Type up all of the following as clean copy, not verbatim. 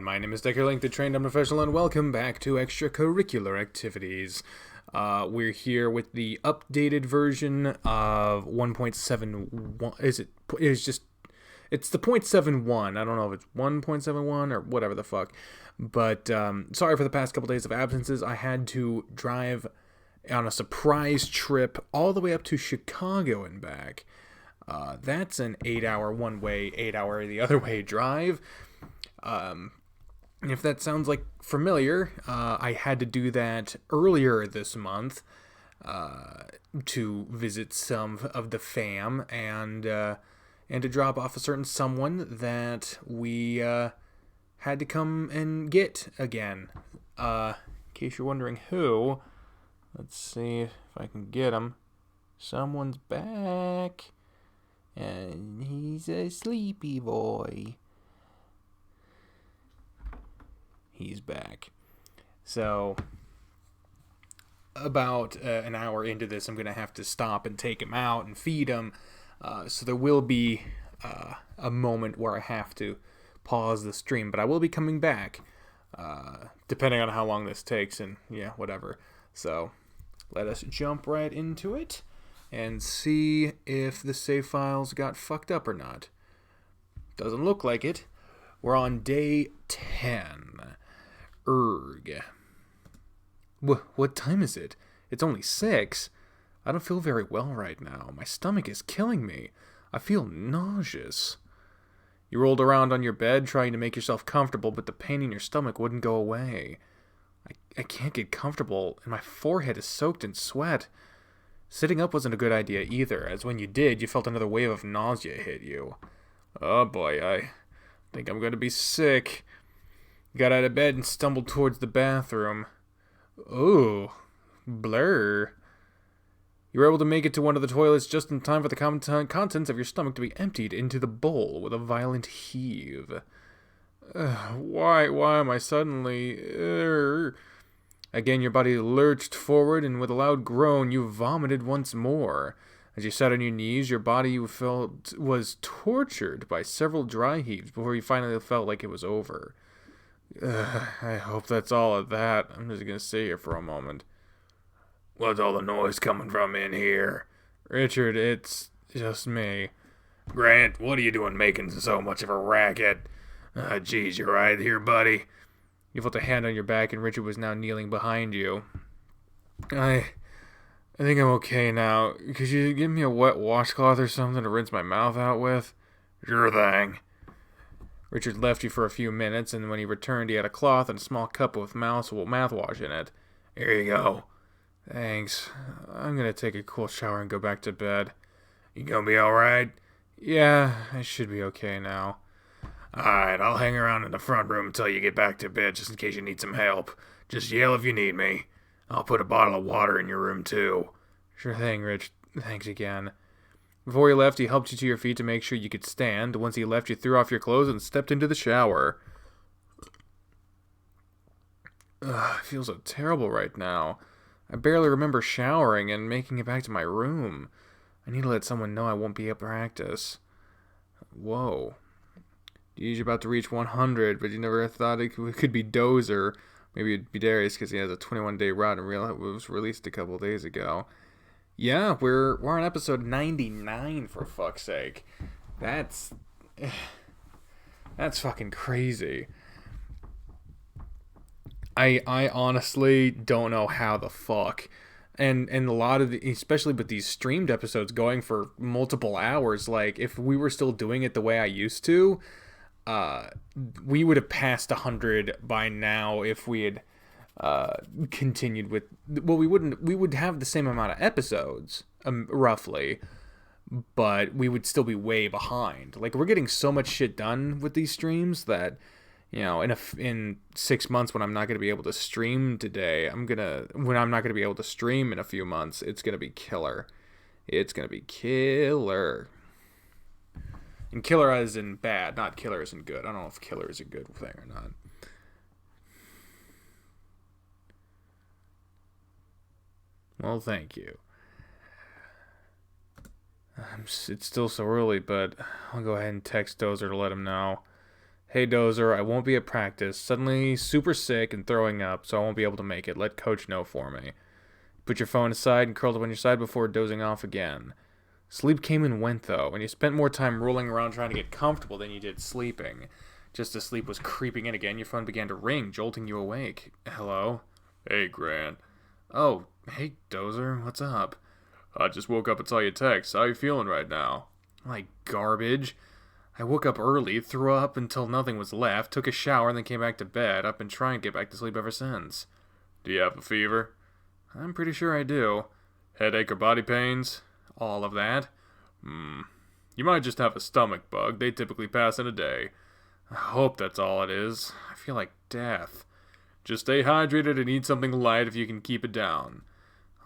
everyone, my name is Deckerlink, the trained unprofessional, and welcome back to Extracurricular Activities. We're here with the updated version of 1.71. It's the 0.71. I don't know if it's 1.71 or whatever the fuck. But sorry for the past couple days of absences. I had to drive on a surprise trip all the way up to Chicago and back. That's an 8-hour one-way, 8-hour the other way drive. If that sounds like familiar, I had to do that earlier this month to visit some of the fam and to drop off a certain someone that we had to come and get again. In case you're wondering who, let's see if I can get him. Someone's back. And he's a sleepy boy. He's back. So, about an hour into this, I'm going to have to stop and take him out and feed him. So there will be a moment where I have to pause the stream. But I will be coming back, depending on how long this takes and, yeah, whatever. So, let us jump right into it and see if the save files got fucked up or not. Doesn't look like it. We're on day 10. What time is it? It's only 6. I don't feel very well right now. My stomach is killing me. I feel nauseous. You rolled around on your bed trying to make yourself comfortable, but the pain in your stomach wouldn't go away. I can't get comfortable, and my forehead is soaked in sweat. Sitting up wasn't a good idea either, as when you did, you felt another wave of nausea hit you. Oh boy, I think I'm going to be sick. Got out of bed and stumbled towards the bathroom. Ooh, blur. You were able to make it to one of the toilets just in time for the contents of your stomach to be emptied into the bowl with a violent heave. Why am I suddenly... Again, your body lurched forward, and with a loud groan, you vomited once more. As you sat on your knees, your body you felt was tortured by several dry heaves before you finally felt like it was over. I hope that's all of that. I'm just gonna sit here for a moment. What's all the noise coming from in here? Richard, it's just me. Grant, what are you doing making so much of a racket? Geez, you right here, buddy? You felt a hand on your back, and Richard was now kneeling behind you. I think I'm okay now. Could you give me a wet washcloth or something to rinse my mouth out with? Sure thing. Richard left you for a few minutes, and when he returned, he had a cloth and a small cup with mouthwash in it. Here you go. Thanks. I'm gonna take a cool shower and go back to bed. You gonna be alright? Yeah, I should be okay now. Alright, I'll hang around in the front room until you get back to bed, just in case you need some help. Just yell if you need me. I'll put a bottle of water in your room, too. Sure thing, Rich. Thanks again. Before he left, he helped you to your feet to make sure you could stand. Once he left, you threw off your clothes and stepped into the shower. I feel so terrible right now. I barely remember showering and making it back to my room. I need to let someone know I won't be able to practice. Whoa. You're about to reach 100, but you never thought it could be Dozer. Maybe it'd be Darius because he has a 21-day route and it was released a couple days ago. Yeah, we're on episode 99 for fuck's sake. That's fucking crazy. I honestly don't know how the fuck. And a lot of especially with these streamed episodes going for multiple hours, like if we were still doing it the way I used to, we would have passed 100 by now if we had continued with... Well, we would have the same amount of episodes, roughly, but we would still be way behind. Like, we're getting so much shit done with these streams that, you know, in 6 months when I'm not going to be able to stream when I'm not going to be able to stream in a few months, it's going to be killer. It's going to be killer. And killer as in bad, not killer as in good. I don't know if killer is a good thing or not. Well, thank you. It's still so early, but I'll go ahead and text Dozer to let him know. Hey, Dozer, I won't be at practice. Suddenly super sick and throwing up, so I won't be able to make it. Let Coach know for me. Put your phone aside and curled up on your side before dozing off again. Sleep came and went, though, and you spent more time rolling around trying to get comfortable than you did sleeping. Just as sleep was creeping in again, your phone began to ring, jolting you awake. Hello? Hey, Grant. Oh, hey, Dozer, what's up? I just woke up and saw your text. How you feeling right now? Like garbage. I woke up early, threw up until nothing was left, took a shower, and then came back to bed. I've been trying to get back to sleep ever since. Do you have a fever? I'm pretty sure I do. Headache or body pains? All of that. You might just have a stomach bug. They typically pass in a day. I hope that's all it is. I feel like death. Just stay hydrated and eat something light if you can keep it down.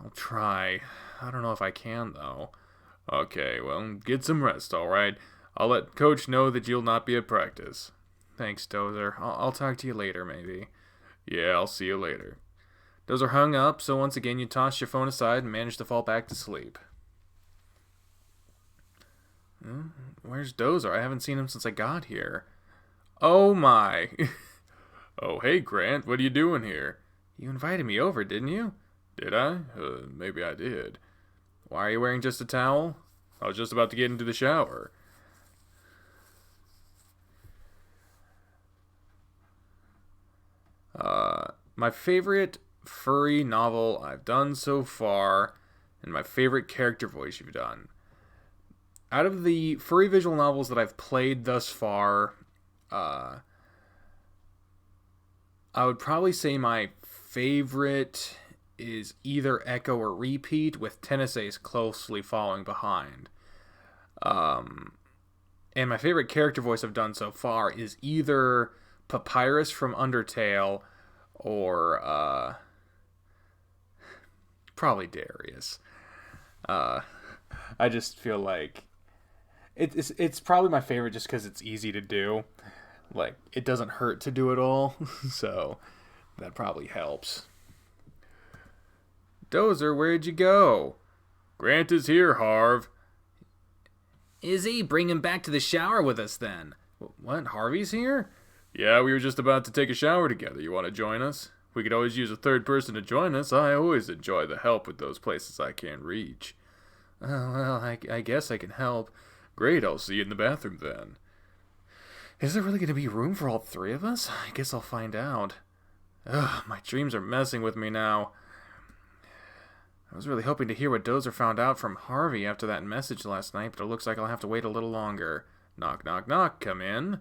I'll try. I don't know if I can, though. Okay, well, get some rest, alright? I'll let Coach know that you'll not be at practice. Thanks, Dozer. I'll talk to you later, maybe. Yeah, I'll see you later. Dozer hung up, so once again you tossed your phone aside and managed to fall back to sleep. Where's Dozer? I haven't seen him since I got here. Oh my! Oh, hey, Grant, what are you doing here? You invited me over, didn't you? Did I? Maybe I did. Why are you wearing just a towel? I was just about to get into the shower. My favorite furry novel I've done so far, and my favorite character voice you've done. Out of the furry visual novels that I've played thus far, I would probably say my favorite is either Echo or Repeat, with Tennessee closely following behind. And my favorite character voice I've done so far is either Papyrus from Undertale or probably Darius. I just feel like it's probably my favorite just because it's easy to do. Like, it doesn't hurt to do it all, so that probably helps. Dozer, where'd you go? Grant is here, Harv. Is he? Bring him back to the shower with us, then. What, Harvey's here? Yeah, we were just about to take a shower together. You want to join us? We could always use a third person to join us. I always enjoy the help with those places I can't reach. Well, I guess I can help. Great, I'll see you in the bathroom then. Is there really going to be room for all three of us? I guess I'll find out. Ugh, my dreams are messing with me now. I was really hoping to hear what Dozer found out from Harvey after that message last night, but it looks like I'll have to wait a little longer. Knock, knock, knock, come in.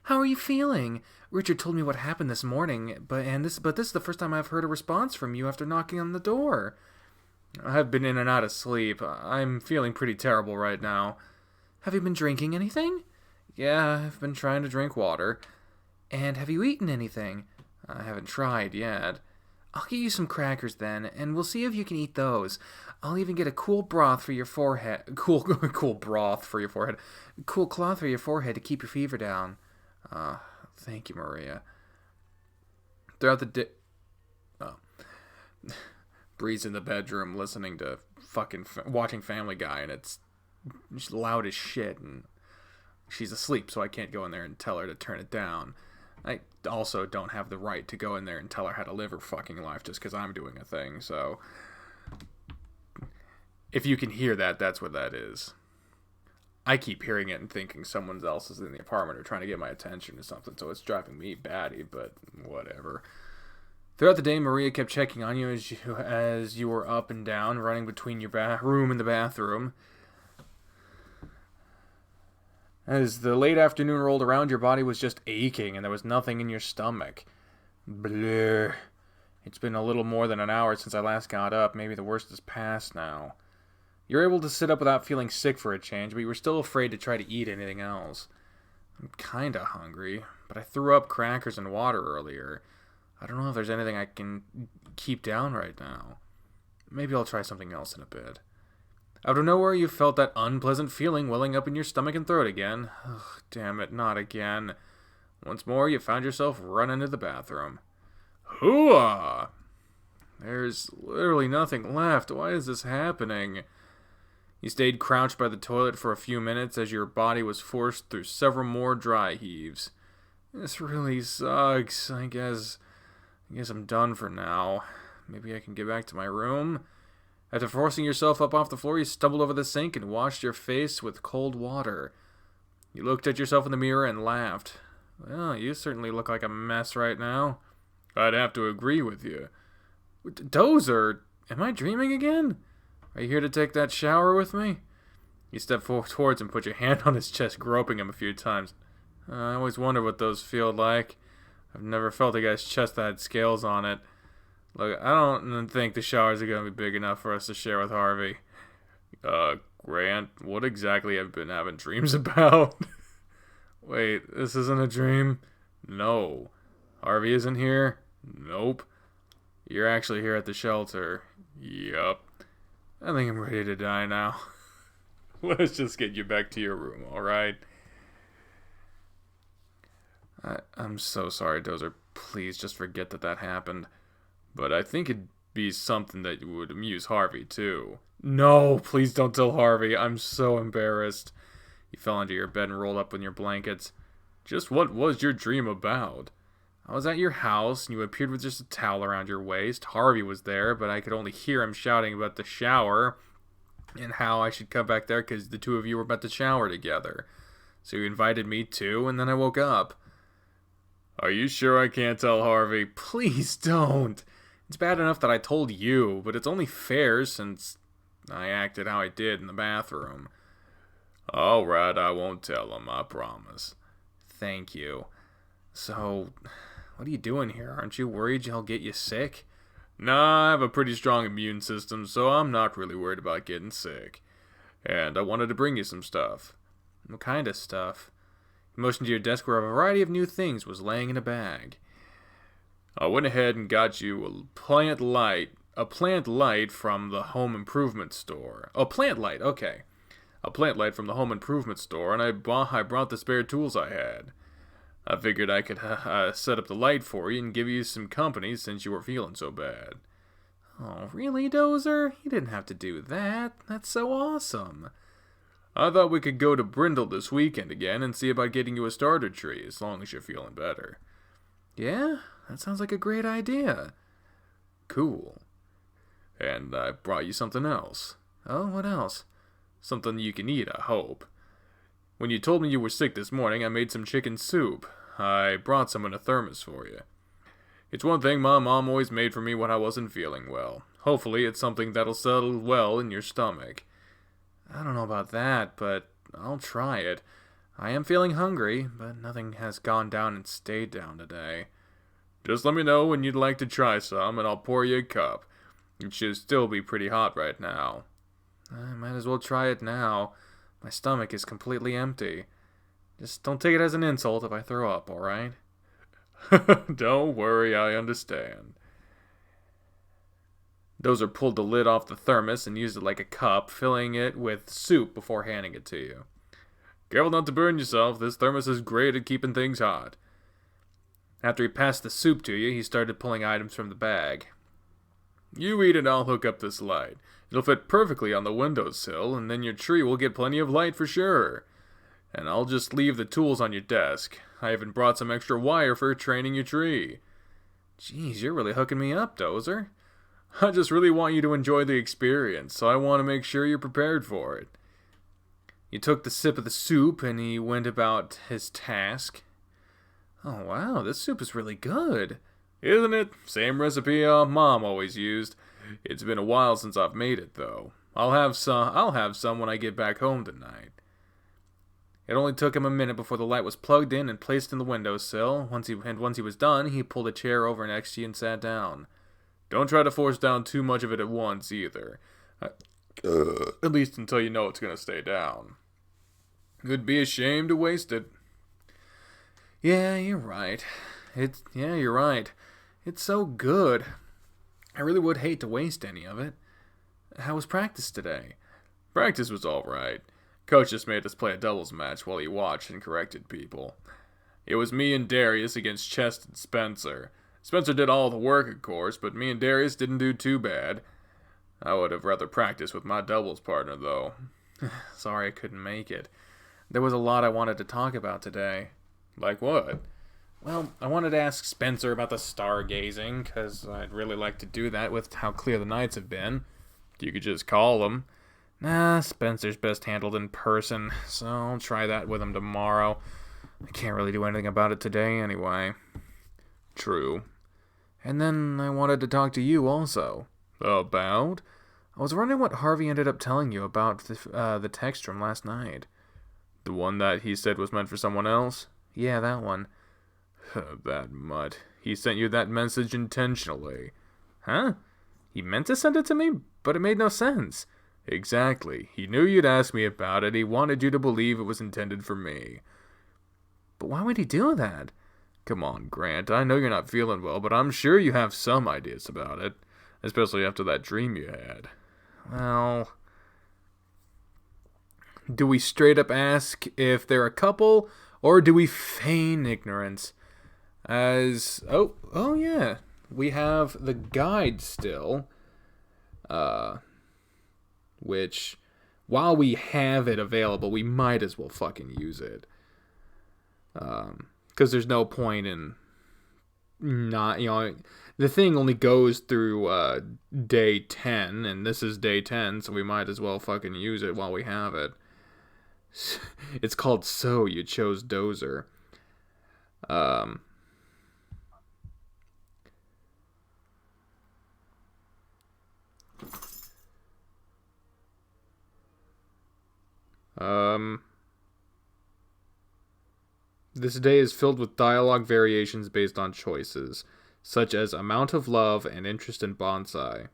How are you feeling? Richard told me what happened this morning, but this is the first time I've heard a response from you after knocking on the door. I've been in and out of sleep. I'm feeling pretty terrible right now. Have you been drinking anything? Yeah, I've been trying to drink water. And have you eaten anything? I haven't tried yet. I'll get you some crackers then, and we'll see if you can eat those. I'll even get a cool broth for your forehead. Cool broth for your forehead. Cool cloth for your forehead to keep your fever down. Thank you, Maria. Throughout the day... Bree's in the bedroom listening to watching Family Guy, and it's loud as shit, and she's asleep, so I can't go in there and tell her to turn it down. I also don't have the right to go in there and tell her how to live her fucking life just because I'm doing a thing, so... If you can hear that, that's what that is. I keep hearing it and thinking someone else is in the apartment or trying to get my attention or something, so it's driving me batty, but whatever. Throughout the day, Maria kept checking on you as you were up and down, running between your room and the bathroom. As the late afternoon rolled around, your body was just aching, and there was nothing in your stomach. Blur. It's been a little more than an hour since I last got up. Maybe the worst is past now. You're able to sit up without feeling sick for a change, but you were still afraid to try to eat anything else. I'm kinda hungry, but I threw up crackers and water earlier. I don't know if there's anything I can keep down right now. Maybe I'll try something else in a bit. Out of nowhere, you felt that unpleasant feeling welling up in your stomach and throat again. Ugh, damn it, not again. Once more, you found yourself running to the bathroom. Hooah! There's literally nothing left. Why is this happening? You stayed crouched by the toilet for a few minutes as your body was forced through several more dry heaves. This really sucks. I guess I'm done for now. Maybe I can get back to my room. After forcing yourself up off the floor, you stumbled over the sink and washed your face with cold water. You looked at yourself in the mirror and laughed. Well, you certainly look like a mess right now. I'd have to agree with you. Dozer, am I dreaming again? Are you here to take that shower with me? You stepped forward towards him and put your hand on his chest, groping him a few times. I always wonder what those feel like. I've never felt a guy's chest that had scales on it. Look, I don't think the showers are going to be big enough for us to share with Harvey. Grant, what exactly have you been having dreams about? Wait, this isn't a dream? No. Harvey isn't here? Nope. You're actually here at the shelter? Yup. I think I'm ready to die now. Let's just get you back to your room, alright? I'm so sorry, Dozer. Please, just forget that happened. But I think it'd be something that would amuse Harvey, too. No, please don't tell Harvey. I'm so embarrassed. You fell into your bed and rolled up in your blankets. Just what was your dream about? I was at your house, and you appeared with just a towel around your waist. Harvey was there, but I could only hear him shouting about the shower and how I should come back there because the two of you were about to shower together. So you invited me too, and then I woke up. Are you sure I can't tell Harvey? Please don't. It's bad enough that I told you, but it's only fair since I acted how I did in the bathroom. Alright, I won't tell him, I promise. Thank you. So, what are you doing here? Aren't you worried he'll get you sick? Nah, I have a pretty strong immune system, so I'm not really worried about getting sick. And I wanted to bring you some stuff. What kind of stuff? You motioned to your desk where a variety of new things was laying in a bag. I went ahead and got you a plant light from the home improvement store. Oh, plant light, okay. A plant light from the home improvement store, and I brought the spare tools I had. I figured I could set up the light for you and give you some company since you were feeling so bad. Oh, really, Dozer? You didn't have to do that. That's so awesome. I thought we could go to Brindle this weekend again and see about getting you a starter tree, as long as you're feeling better. Yeah? That sounds like a great idea. Cool. And I brought you something else. Oh, what else? Something you can eat, I hope. When you told me you were sick this morning, I made some chicken soup. I brought some in a thermos for you. It's one thing my mom always made for me when I wasn't feeling well. Hopefully it's something that'll settle well in your stomach. I don't know about that, but I'll try it. I am feeling hungry, but nothing has gone down and stayed down today. Just let me know when you'd like to try some, and I'll pour you a cup. It should still be pretty hot right now. I might as well try it now. My stomach is completely empty. Just don't take it as an insult if I throw up, alright? Don't worry, I understand. Dozer pulled the lid off the thermos and used it like a cup, filling it with soup before handing it to you. Careful not to burn yourself. This thermos is great at keeping things hot. After he passed the soup to you, he started pulling items from the bag. You eat and I'll hook up this light. It'll fit perfectly on the windowsill, and then your tree will get plenty of light for sure. And I'll just leave the tools on your desk. I even brought some extra wire for training your tree. Jeez, you're really hooking me up, Dozer. I just really want you to enjoy the experience, so I want to make sure you're prepared for it. He took the sip of the soup and he went about his task. Oh wow, this soup is really good. Isn't it? Same recipe Mom always used. It's been a while since I've made it, though. I'll have some when I get back home tonight. It only took him a minute before the light was plugged in and placed in the windowsill. Once he was done, he pulled a chair over next to you and sat down. Don't try to force down too much of it at once, either. At least until you know it's going to stay down. It'd be a shame to waste it. Yeah, you're right. You're right. It's so good. I really would hate to waste any of it. How was practice today? Practice was alright. Coach just made us play a doubles match while he watched and corrected people. It was me and Darius against Chest and Spencer. Spencer did all the work, of course, but me and Darius didn't do too bad. I would have rather practiced with my doubles partner, though. Sorry I couldn't make it. There was a lot I wanted to talk about today. Like what? Well, I wanted to ask Spencer about the stargazing, because I'd really like to do that with how clear the nights have been. You could just call him. Nah, Spencer's best handled in person, so I'll try that with him tomorrow. I can't really do anything about it today anyway. True. And then I wanted to talk to you also. About? I was wondering what Harvey ended up telling you about the text from last night. The one that he said was meant for someone else? Yeah, that one. That mutt. He sent you that message intentionally. Huh? He meant to send it to me, but it made no sense. Exactly. He knew you'd ask me about it. He wanted you to believe it was intended for me. But why would he do that? Come on, Grant. I know you're not feeling well, but I'm sure you have some ideas about it. Especially after that dream you had. Well, do we straight up ask if they're a couple, or do we feign ignorance? Oh yeah, we have the guide still, which, while we have it available, we might as well fucking use it, because there's no point in not, the thing only goes through, day 10, and this is day 10, so we might as well fucking use it while we have it. It's called So You Chose Dozer. This day is filled with dialogue variations based on choices, such as amount of love and interest in bonsai.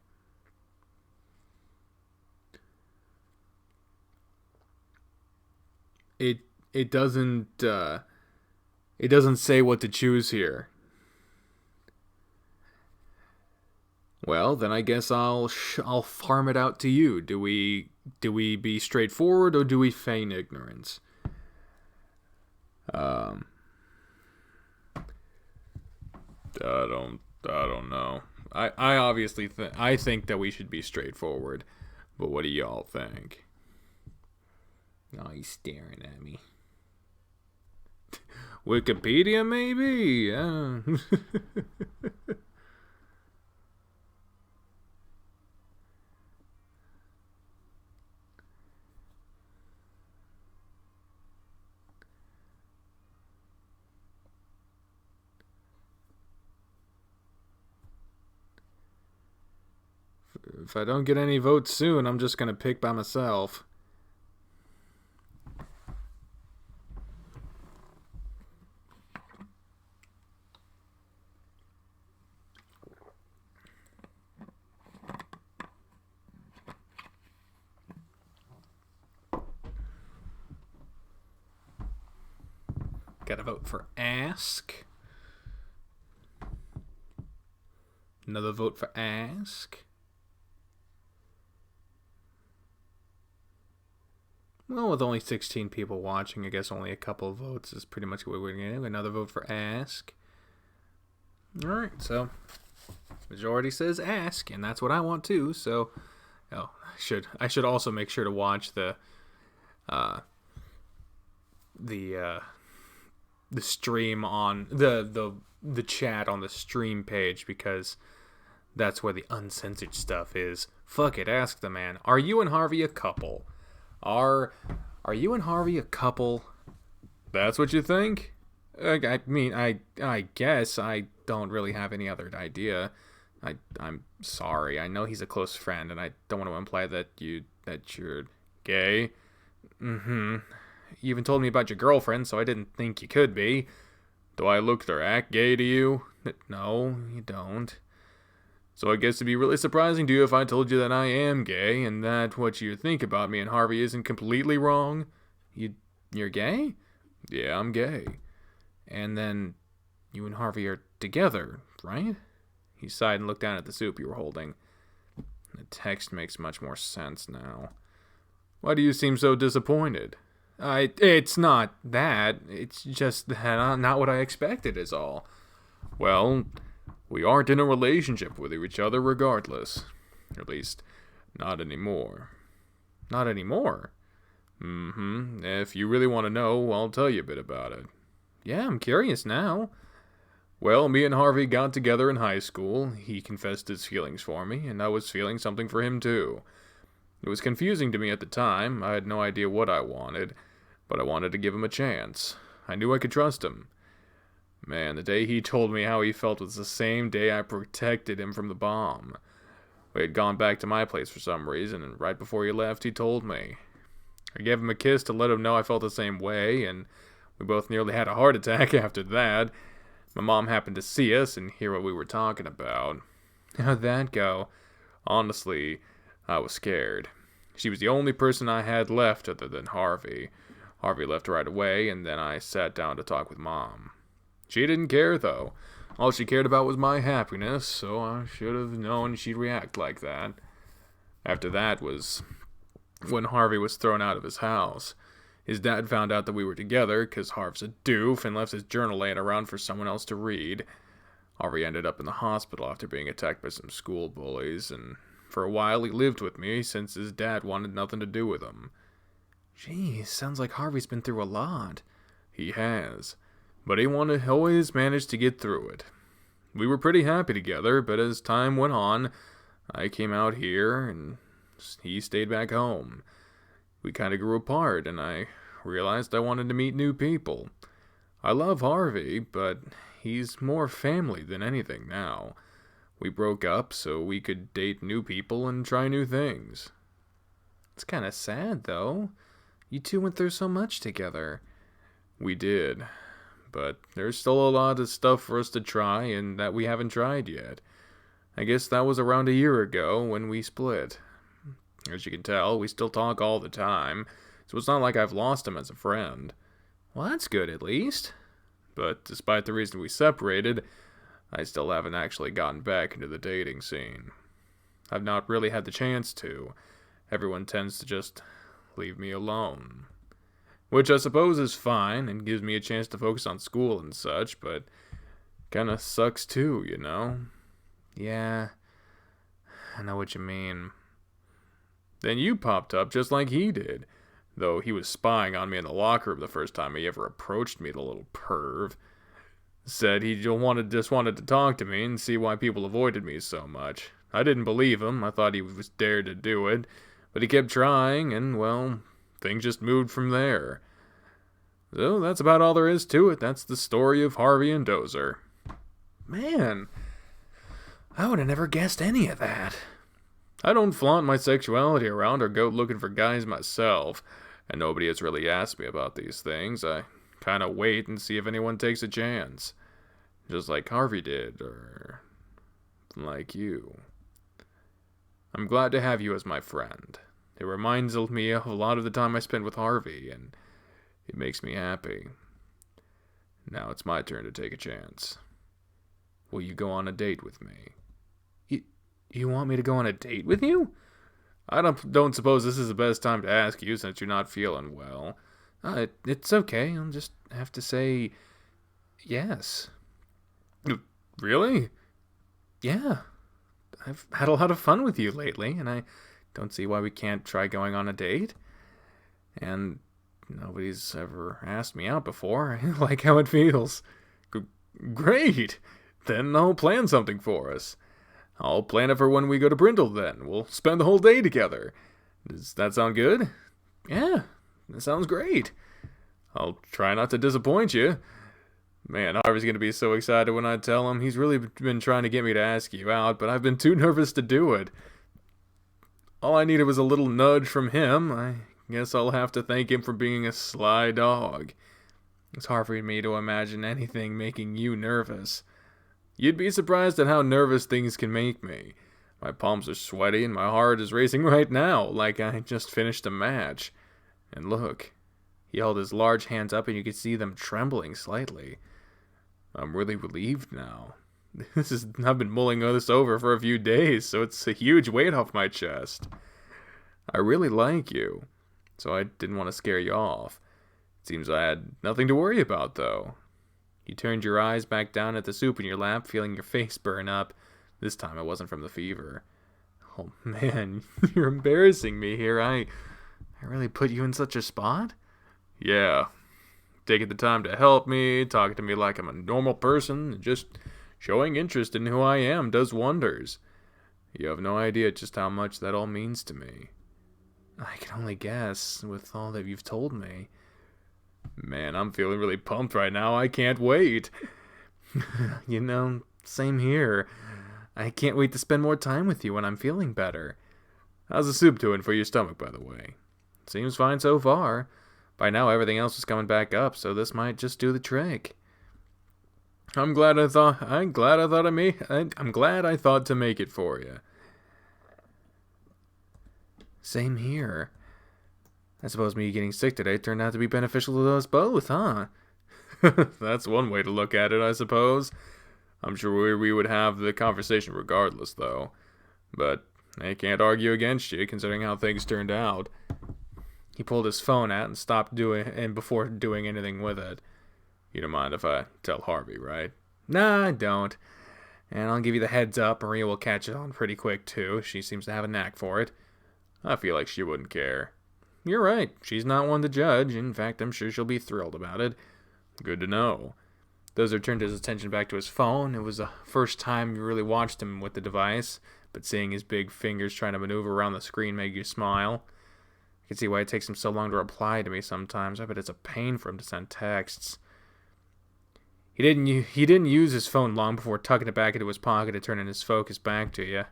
It doesn't say what to choose here. Well, then I guess I'll farm it out to you. Do we be straightforward, or do we feign ignorance? I don't know. I obviously I think that we should be straightforward, but what do y'all think? Oh, he's staring at me. Wikipedia, maybe? If I don't get any votes soon, I'm just gonna pick by myself. Gotta vote for ask. Another vote for ask. Well, with only 16 people watching, I guess only a couple of votes is pretty much what we're getting. Another vote for ask. Alright, so majority says ask, and that's what I want too, so I should also make sure to watch the stream on the chat on the stream page, because that's where the uncensored stuff is. Fuck it, ask the man. Are you and Harvey a couple? Are you and Harvey a couple? That's what you think? I mean, I guess I don't really have any other idea. I'm sorry. I know he's a close friend, and I don't want to imply that you're gay. Mm-hmm. You even told me about your girlfriend, so I didn't think you could be. Do I look or act gay to you? No, you don't. So I guess it'd be really surprising to you if I told you that I am gay, and that what you think about me and Harvey isn't completely wrong. You're gay? Yeah, I'm gay. And then you and Harvey are together, right? He sighed and looked down at the soup you were holding. The text makes much more sense now. Why do you seem so disappointed? It's not that. It's just that not what I expected is all. Well, we aren't in a relationship with each other regardless. At least, not anymore. Not anymore? Mm-hmm. If you really want to know, I'll tell you a bit about it. Yeah, I'm curious now. Well, me and Harvey got together in high school. He confessed his feelings for me, and I was feeling something for him too. It was confusing to me at the time. I had no idea what I wanted, but I wanted to give him a chance. I knew I could trust him. Man, the day he told me how he felt was the same day I protected him from the bomb. We had gone back to my place for some reason, and right before he left, he told me. I gave him a kiss to let him know I felt the same way, and we both nearly had a heart attack after that. My mom happened to see us and hear what we were talking about. How'd that go? Honestly, I was scared. She was the only person I had left other than Harvey. Harvey left right away, and then I sat down to talk with Mom. She didn't care, though. All she cared about was my happiness, so I should have known she'd react like that. After that was when Harvey was thrown out of his house. His dad found out that we were together, 'cause Harv's a doof, and left his journal laying around for someone else to read. Harvey ended up in the hospital after being attacked by some school bullies, and for a while he lived with me since his dad wanted nothing to do with him. Geez, sounds like Harvey's been through a lot. He has, but he always managed to get through it. We were pretty happy together, but as time went on, I came out here, and he stayed back home. We kind of grew apart, and I realized I wanted to meet new people. I love Harvey, but he's more family than anything now. We broke up so we could date new people and try new things. It's kind of sad, though. You two went through so much together. We did, but there's still a lot of stuff for us to try and that we haven't tried yet. I guess that was around a year ago when we split. As you can tell, we still talk all the time, so it's not like I've lost him as a friend. Well, that's good at least. But despite the reason we separated, I still haven't actually gotten back into the dating scene. I've not really had the chance to. Everyone tends to just leave me alone. Which I suppose is fine and gives me a chance to focus on school and such, but kinda sucks too, you know? Yeah, I know what you mean. Then you popped up just like he did, though he was spying on me in the locker room the first time he ever approached me, the little perv. Said he just wanted to talk to me and see why people avoided me so much. I didn't believe him. I thought he was dared to do it, but he kept trying, and, well, things just moved from there. So that's about all there is to it. That's the story of Harvey and Dozer. Man, I would have never guessed any of that. I don't flaunt my sexuality around or go looking for guys myself, and nobody has really asked me about these things. I kind of wait and see if anyone takes a chance. Just like Harvey did, or like you. I'm glad to have you as my friend. It reminds me of a lot of the time I spent with Harvey, and it makes me happy. Now it's my turn to take a chance. Will you go on a date with me? You want me to go on a date with you? I don't suppose this is the best time to ask you since you're not feeling well. It's okay. I'll just have to say yes. Really? Yeah. I've had a lot of fun with you lately, and I don't see why we can't try going on a date. And nobody's ever asked me out before. I like how it feels. Great! Then I'll plan something for us. I'll plan it for when we go to Brindle then. We'll spend the whole day together. Does that sound good? Yeah, that sounds great. I'll try not to disappoint you. Man, Harvey's going to be so excited when I tell him. He's really been trying to get me to ask you out, but I've been too nervous to do it. All I needed was a little nudge from him. I guess I'll have to thank him for being a sly dog. It's hard for me to imagine anything making you nervous. You'd be surprised at how nervous things can make me. My palms are sweaty and my heart is racing right now, like I just finished a match. And look, he held his large hands up and you could see them trembling slightly. I'm really relieved now. I've been mulling this over for a few days, so it's a huge weight off my chest. I really like you, so I didn't want to scare you off. It seems I had nothing to worry about, though. You turned your eyes back down at the soup in your lap, feeling your face burn up. This time it wasn't from the fever. Oh man, you're embarrassing me here. I really put you in such a spot? Yeah, taking the time to help me, talking to me like I'm a normal person, and just showing interest in who I am does wonders. You have no idea just how much that all means to me. I can only guess with all that you've told me. Man, I'm feeling really pumped right now. I can't wait. Same here. I can't wait to spend more time with you when I'm feeling better. How's the soup doing for your stomach, by the way? Seems fine so far. By now, everything else is coming back up, so this might just do the trick. I'm glad I thought to make it for you. Same here. I suppose me getting sick today turned out to be beneficial to us both, huh? That's one way to look at it, I suppose. I'm sure we would have the conversation regardless, though. But I can't argue against you, considering how things turned out. He pulled his phone out and stopped before doing anything with it. You don't mind if I tell Harvey, right? Nah, I don't. And I'll give you the heads up, Maria will catch it on pretty quick, too. She seems to have a knack for it. I feel like she wouldn't care. You're right. She's not one to judge. In fact, I'm sure she'll be thrilled about it. Good to know. Dozer turned his attention back to his phone. It was the first time you really watched him with the device, but seeing his big fingers trying to maneuver around the screen made you smile. I can see why it takes him so long to reply to me sometimes. I bet it's a pain for him to send texts. He didn't use his phone long before tucking it back into his pocket and turning his focus back to you.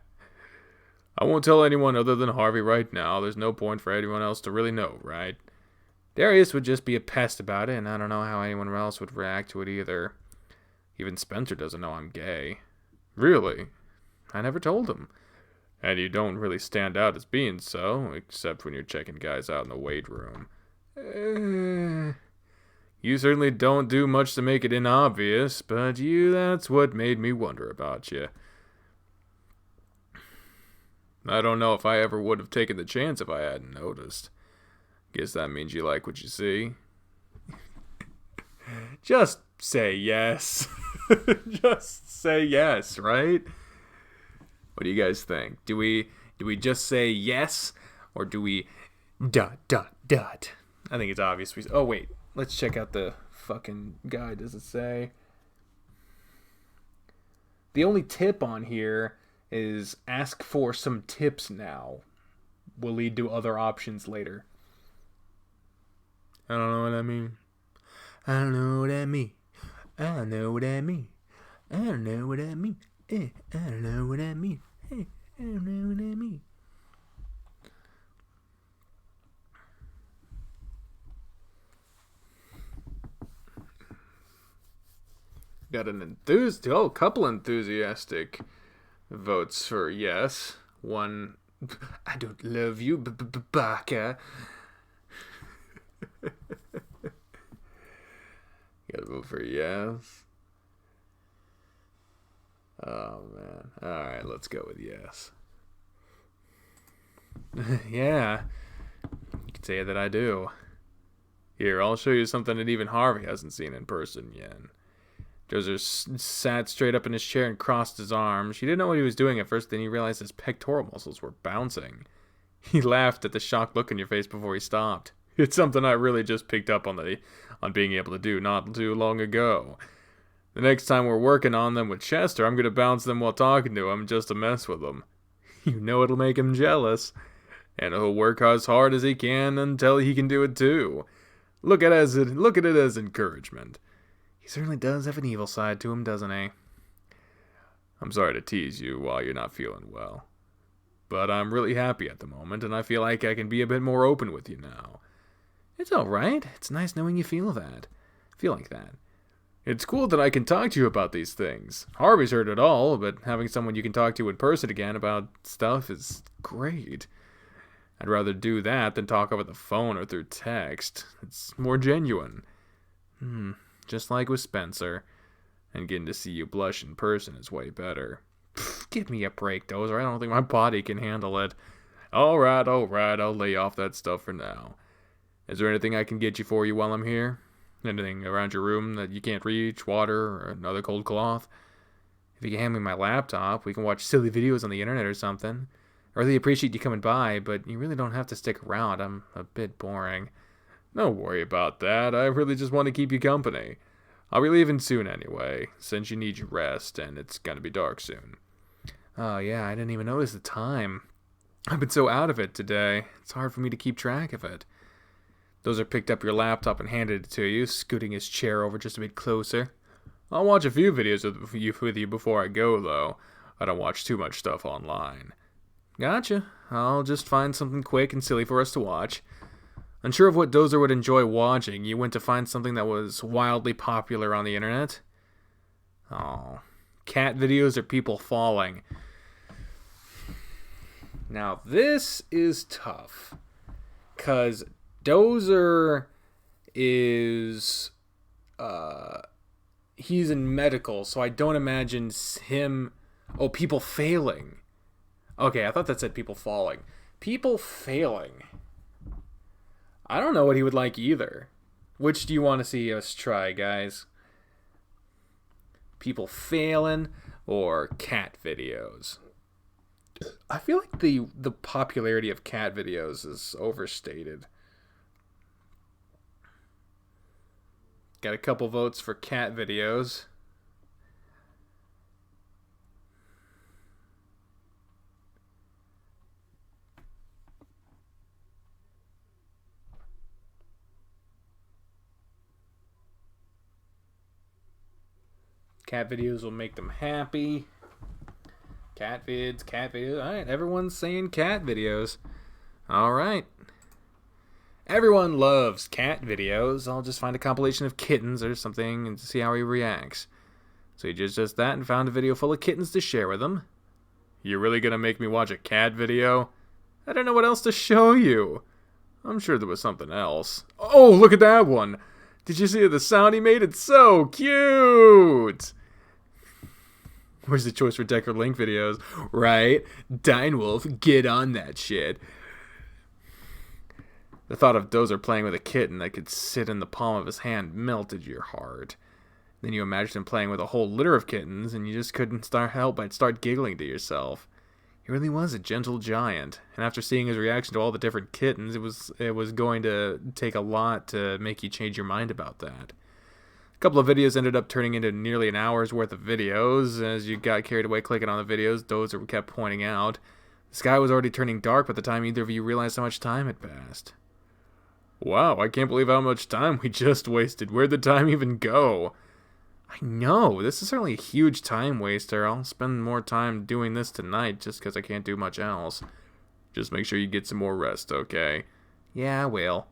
I won't tell anyone other than Harvey right now. There's no point for anyone else to really know, right? Darius would just be a pest about it, and I don't know how anyone else would react to it either. Even Spencer doesn't know I'm gay. Really? I never told him. And you don't really stand out as being so, except when you're checking guys out in the weight room. You certainly don't do much to make it inobvious, but that's what made me wonder about you. I don't know if I ever would have taken the chance if I hadn't noticed. Guess that means you like what you see. Just say yes. Just say yes, right? What do you guys think? Do we just say yes, or do we ... I think it's obvious. Oh wait, let's check out the fucking guide. Does it say? The only tip on here is ask for some tips now. Will lead to other options later. I don't know what I mean. I don't know what I mean. I don't know what I mean. I don't know what I mean. I don't know what I mean. I don't know what I mean. Got a couple enthusiastic votes for yes. One, I don't love you, baka. Gotta vote for yes. Oh man. Alright, let's go with yes. Yeah. You could say that I do. Here, I'll show you something that even Harvey hasn't seen in person yet. Dozer sat straight up in his chair and crossed his arms. He didn't know what he was doing at first, then he realized his pectoral muscles were bouncing. He laughed at the shocked look on your face before he stopped. It's something I really just picked up on being able to do not too long ago. The next time we're working on them with Chester, I'm going to bounce them while talking to him just to mess with him. You know it'll make him jealous. And he'll work as hard as he can until he can do it too. Look at it as encouragement. He certainly does have an evil side to him, doesn't he? I'm sorry to tease you while you're not feeling well. But I'm really happy at the moment, and I feel like I can be a bit more open with you now. It's alright. It's nice knowing you feel like that. It's cool that I can talk to you about these things. Harvey's heard it all, but having someone you can talk to in person again about stuff is great. I'd rather do that than talk over the phone or through text. It's more genuine. Just like with Spencer. And getting to see you blush in person is way better. Give me a break, Dozer. I don't think my body can handle it. Alright, I'll lay off that stuff for now. Is there anything I can get you for you while I'm here? Anything around your room that you can't reach? Water or another cold cloth? If you can hand me my laptop, we can watch silly videos on the internet or something. I really appreciate you coming by, but you really don't have to stick around. I'm a bit boring. Don't worry about that. I really just want to keep you company. I'll be leaving soon anyway, since you need your rest, and it's gonna be dark soon. Oh yeah, I didn't even notice the time. I've been so out of it today. It's hard for me to keep track of it. Dozer picked up your laptop and handed it to you, scooting his chair over just a bit closer. I'll watch a few videos with you before I go, though. I don't watch too much stuff online. Gotcha. I'll just find something quick and silly for us to watch. Unsure of what Dozer would enjoy watching, you went to find something that was wildly popular on the internet. Oh, cat videos or people falling. Now, this is tough. Because Dozer is... he's in medical, so I don't imagine him... Oh, people failing. Okay, I thought that said people falling. People failing. I don't know what he would like either. Which do you want to see us try, guys? People failing or cat videos? I feel like the popularity of cat videos is overstated. Got a couple votes for cat videos. Cat videos will make them happy. Cat videos. Alright, everyone's saying cat videos. Alright. Everyone loves cat videos. I'll just find a compilation of kittens or something and see how he reacts. So he just does that and found a video full of kittens to share with him. You're really gonna make me watch a cat video? I don't know what else to show you. I'm sure there was something else. Oh, look at that one! Did you see the sound he made? It's so cute! Where's the choice for Decker Link videos? Right? Dinewolf, get on that shit. The thought of Dozer playing with a kitten that could sit in the palm of his hand melted your heart. Then you imagined him playing with a whole litter of kittens, and you just couldn't help but start giggling to yourself. He really was a gentle giant, and after seeing his reaction to all the different kittens, it was going to take a lot to make you change your mind about that. A couple of videos ended up turning into nearly an hour's worth of videos. As you got carried away clicking on the videos, Dozer kept pointing out. The sky was already turning dark by the time either of you realized how much time had passed. Wow, I can't believe how much time we just wasted. Where'd the time even go? I know, this is certainly a huge time waster. I'll spend more time doing this tonight just because I can't do much else. Just make sure you get some more rest, okay? Yeah, I will.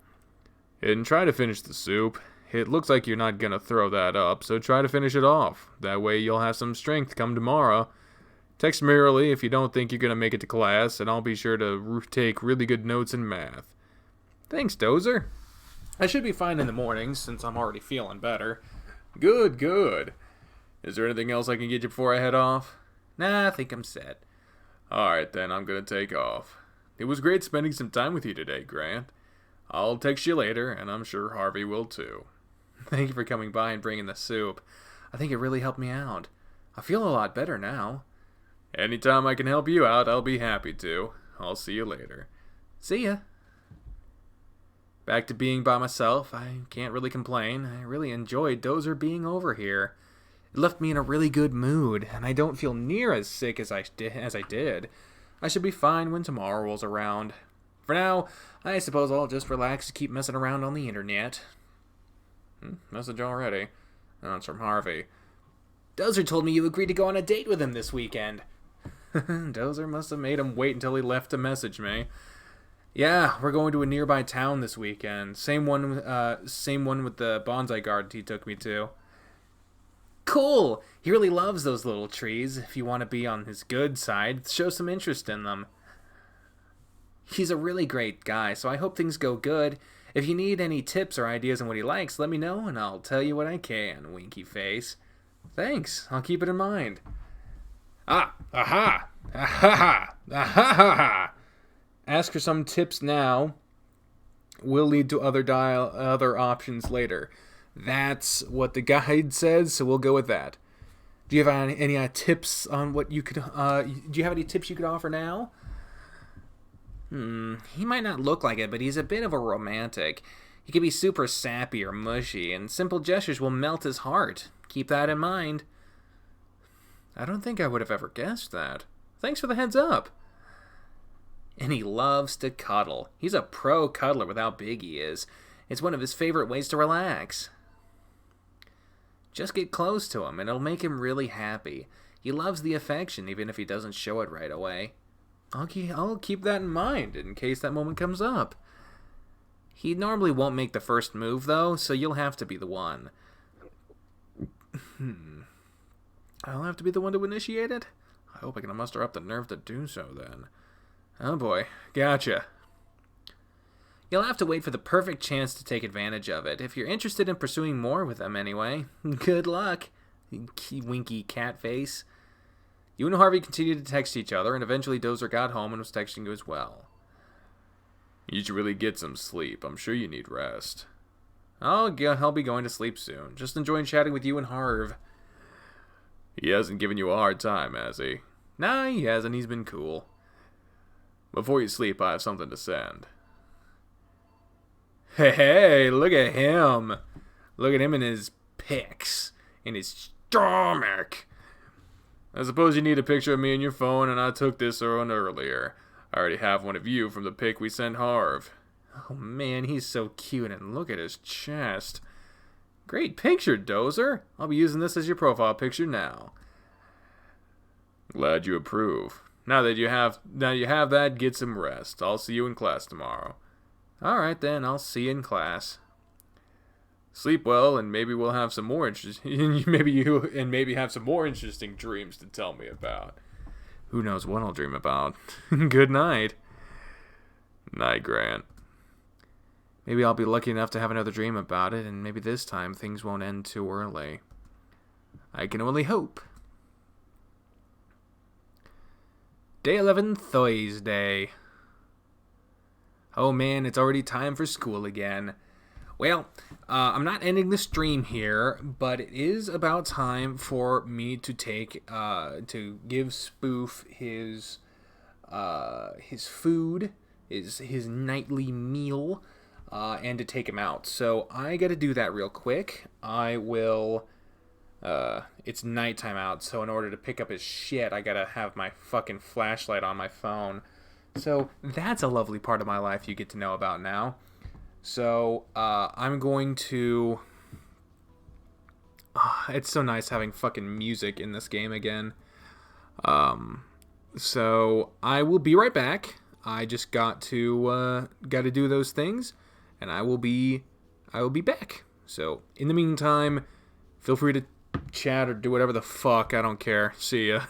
And try to finish the soup. It looks like you're not gonna throw that up, so try to finish it off. That way you'll have some strength come tomorrow. Text me early if you don't think you're gonna make it to class, and I'll be sure to take really good notes in math. Thanks, Dozer. I should be fine in the mornings, since I'm already feeling better. Good, good. Is there anything else I can get you before I head off? Nah, I think I'm set. Alright then, I'm gonna take off. It was great spending some time with you today, Grant. I'll text you later, and I'm sure Harvey will too. Thank you for coming by and bringing the soup. I think it really helped me out. I feel a lot better now. Anytime I can help you out, I'll be happy to. I'll see you later. See ya. Back to being by myself. I can't really complain. I really enjoyed Dozer being over here. It left me in a really good mood, and I don't feel near as sick as I did. I should be fine when tomorrow rolls around. For now, I suppose I'll just relax and keep messing around on the internet. Message already. Oh, it's from Harvey. Dozer told me you agreed to go on a date with him this weekend. Dozer must have made him wait until he left to message me. Yeah, we're going to a nearby town this weekend. Same one with the bonsai garden he took me to. Cool! He really loves those little trees. If you want to be on his good side, show some interest in them. He's a really great guy, so I hope things go good. If you need any tips or ideas on what he likes, let me know and I'll tell you what I can, winky face. Thanks, I'll keep it in mind. Ah, aha, aha, aha. Ask for some tips now. Will lead to other options later. That's what the guide says, so we'll go with that. Do you have any tips on what you could? Do you have any tips you could offer now? He might not look like it, but he's a bit of a romantic. He can be super sappy or mushy, and simple gestures will melt his heart. Keep that in mind. I don't think I would have ever guessed that. Thanks for the heads up. And he loves to cuddle. He's a pro cuddler with how big he is. It's one of his favorite ways to relax. Just get close to him, and it'll make him really happy. He loves the affection, even if he doesn't show it right away. I'll keep that in mind in case that moment comes up. He normally won't make the first move, though, so you'll have to be the one. I'll have to be the one to initiate it? I hope I can muster up the nerve to do so, then. Oh boy, gotcha. You'll have to wait for the perfect chance to take advantage of it, if you're interested in pursuing more with them anyway. Good luck, winky cat face. You and Harvey continued to text each other, and eventually Dozer got home and was texting you as well. You should really get some sleep. I'm sure you need rest. I'll be going to sleep soon. Just enjoying chatting with you and Harv. He hasn't given you a hard time, has he? Nah, he hasn't. He's been cool. Before you sleep, I have something to send. Hey, look at him. Look at him and his pics. In his stomach. I suppose you need a picture of me in your phone, and I took this one earlier. I already have one of you from the pic we sent Harv. Oh man, he's so cute, and look at his chest. Great picture, Dozer. I'll be using this as your profile picture now. Glad you approve. Now you have that, get some rest. I'll see you in class tomorrow. Alright then, I'll see you in class. Sleep well, and maybe we'll have some more maybe have some more interesting dreams to tell me about. Who knows what I'll dream about. Good night. Night, Grant. Maybe I'll be lucky enough to have another dream about it, and maybe this time things won't end too early. I can only hope. Day 11, Thursday. Oh man, it's already time for school again. Well, I'm not ending the stream here, but it is about time for me to give Spoof his food, his nightly meal, and to take him out. So I got to do that real quick. I will. It's nighttime out, so in order to pick up his shit, I gotta have my fucking flashlight on my phone. So that's a lovely part of my life you get to know about now. So, I'm going to... it's so nice having fucking music in this game again. So, I will be right back. I just got to do those things, and I will be back. So, in the meantime, feel free to chat or do whatever the fuck, I don't care. See ya.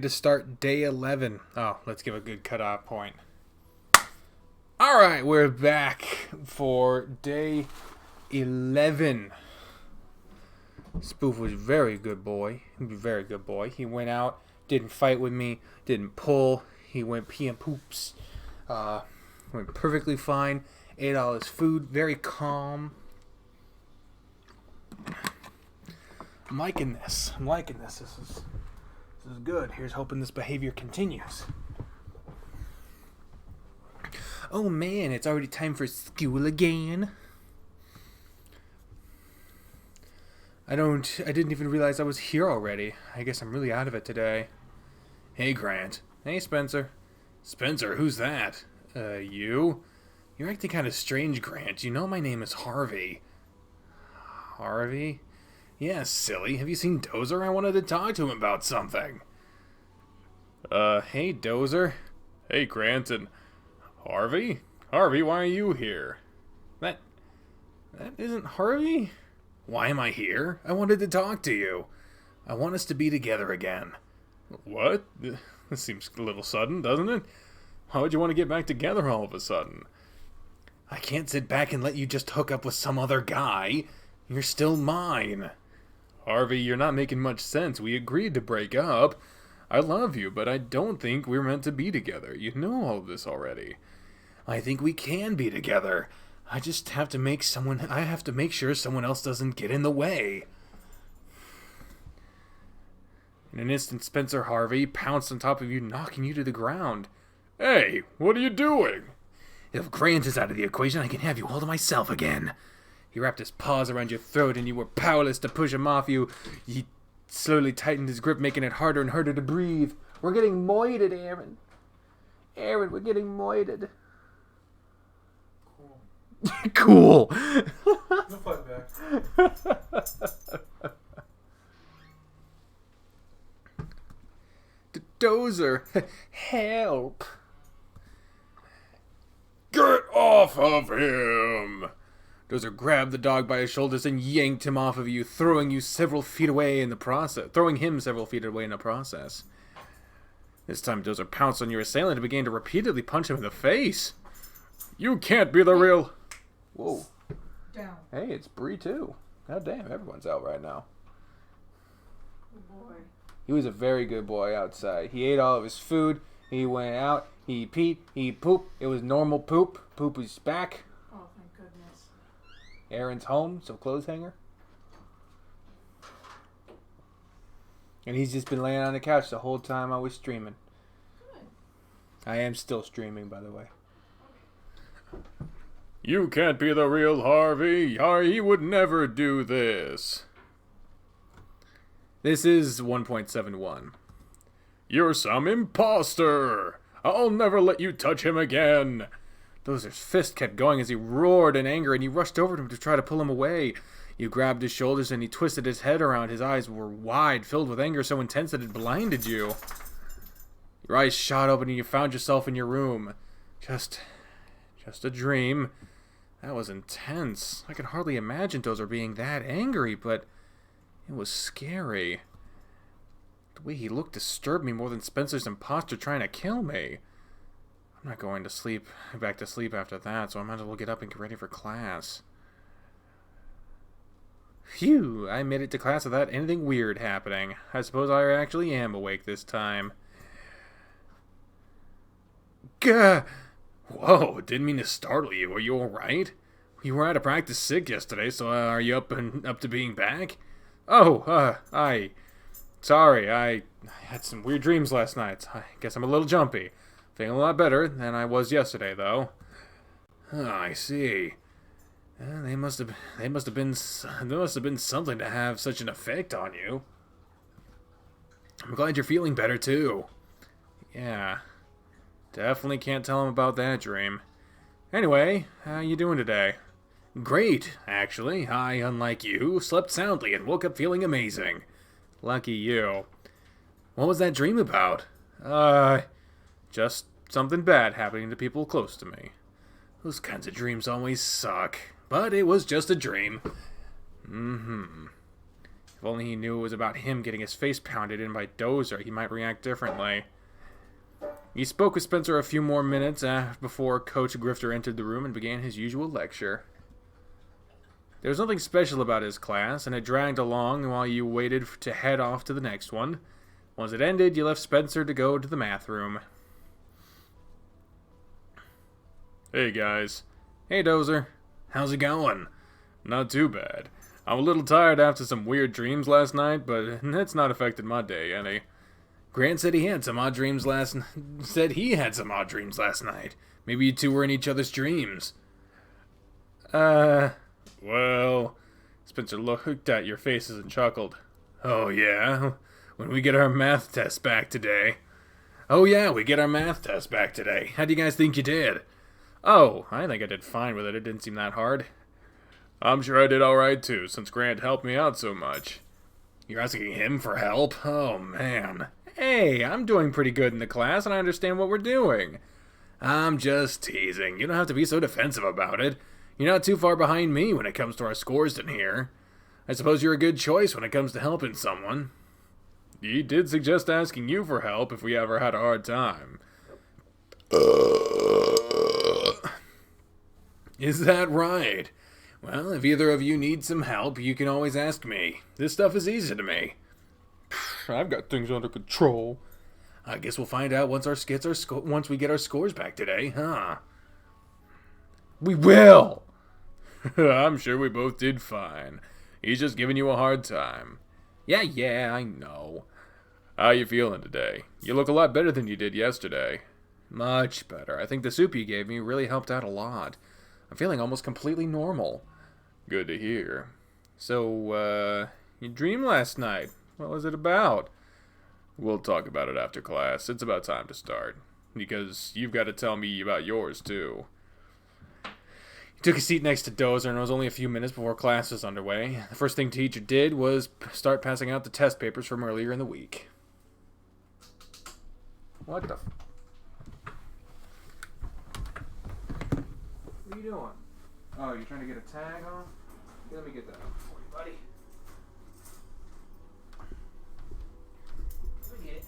to start day 11. Oh, let's give a good cutoff point. Alright, we're back for day 11. Spoof was a very good boy. Very good boy. He went out, didn't fight with me, didn't pull. He went pee and poops. Went perfectly fine. Ate all his food. Very calm. I'm liking this. This is good. Here's hoping this behavior continues. Oh man, it's already time for school again. I didn't even realize I was here already. I guess I'm really out of it today. Hey Grant. Hey Spencer. Spencer, who's that? You? You're acting kind of strange, Grant. You know my name is Harvey. Harvey? Yeah, silly. Have you seen Dozer? I wanted to talk to him about something. Hey Dozer. Hey Grant and Harvey? Harvey, why are you here? That isn't Harvey? Why am I here? I wanted to talk to you. I want us to be together again. What? This seems a little sudden, doesn't it? Why would you want to get back together all of a sudden? I can't sit back and let you just hook up with some other guy. You're still mine. Harvey, you're not making much sense. We agreed to break up. I love you, but I don't think we're meant to be together. You know all of this already. I think we can be together. I have to make sure someone else doesn't get in the way. In an instant, Spencer Harvey pounced on top of you, knocking you to the ground. Hey, what are you doing? If Grant is out of the equation, I can have you all to myself again. He wrapped his paws around your throat, and you were powerless to push him off you. He slowly tightened his grip, making it harder and harder to breathe. We're getting moited, Aaron. Aaron, we're getting moited. Cool. No fight back. Dozer, help. Get off of him. Dozer grabbed the dog by his shoulders and yanked him off of you, throwing him several feet away in the process. This time, Dozer pounced on your assailant and began to repeatedly punch him in the face. You can't be the real... Whoa. Down. Hey, it's Bri too. God damn, everyone's out right now. Good boy. He was a very good boy outside. He ate all of his food. He went out. He peed. He pooped. It was normal poop. Poop was back. Oh, thank goodness. Aaron's home, so clothes hanger. And he's just been laying on the couch the whole time I was streaming. Good. I am still streaming, by the way. You can't be the real Harvey. He would never do this. This is 1.71. You're some imposter. I'll never let you touch him again. Dozer's fist kept going as he roared in anger, and you rushed over to him to try to pull him away. You grabbed his shoulders and he twisted his head around. His eyes were wide, filled with anger so intense that it blinded you. Your eyes shot open and you found yourself in your room. Just a dream. That was intense. I could hardly imagine Dozer being that angry, but it was scary. The way he looked disturbed me more than Spencer's imposter trying to kill me. I'm not going back to sleep after that, so I might as well get up and get ready for class. Phew, I made it to class without anything weird happening. I suppose I actually am awake this time. Gah! Whoa, didn't mean to startle you. Are you alright? You were out of practice sick yesterday, so are you up to being back? Sorry, I had some weird dreams last night. I guess I'm a little jumpy. Feeling a lot better than I was yesterday, though. Oh, I see. There must have been something to have such an effect on you. I'm glad you're feeling better, too. Yeah. Definitely can't tell him about that dream. Anyway, how you doing today? Great, actually. I, unlike you, slept soundly and woke up feeling amazing. Lucky you. What was that dream about? Just something bad happening to people close to me. Those kinds of dreams always suck. But it was just a dream. If only he knew it was about him getting his face pounded in by Dozer, he might react differently. He spoke with Spencer a few more minutes before Coach Grifter entered the room and began his usual lecture. There was nothing special about his class, and it dragged along while you waited to head off to the next one. Once it ended, you left Spencer to go to the math room. Hey, guys. Hey, Dozer. How's it going? Not too bad. I'm a little tired after some weird dreams last night, but that's not affected my day any. Grant said he had some odd dreams last night. Maybe you two were in each other's dreams. Well, Spencer looked at your faces and chuckled. Oh, yeah? When we get our math test back today. Oh, yeah, we get our math test back today. How do you guys think you did? Oh, I think I did fine with it. It didn't seem that hard. I'm sure I did alright, too, since Grant helped me out so much. You're asking him for help? Oh, man. Hey, I'm doing pretty good in the class, and I understand what we're doing. I'm just teasing. You don't have to be so defensive about it. You're not too far behind me when it comes to our scores in here. I suppose you're a good choice when it comes to helping someone. He did suggest asking you for help if we ever had a hard time. Is that right? Well, if either of you need some help, you can always ask me. This stuff is easy to me. I've got things under control. I guess we'll find out once we get our scores back today, huh? We will! I'm sure we both did fine. He's just giving you a hard time. Yeah, I know. How you feeling today? You look a lot better than you did yesterday. Much better. I think the soup you gave me really helped out a lot. I'm feeling almost completely normal. Good to hear. So, you dreamed last night. What was it about? We'll talk about it after class. It's about time to start. Because you've got to tell me about yours, too. He took a seat next to Dozer, and it was only a few minutes before class was underway. The first thing the teacher did was start passing out the test papers from earlier in the week. What the... What are you doing? Oh, you're trying to get a tag on? Let me get that on for you, buddy. Let me get it.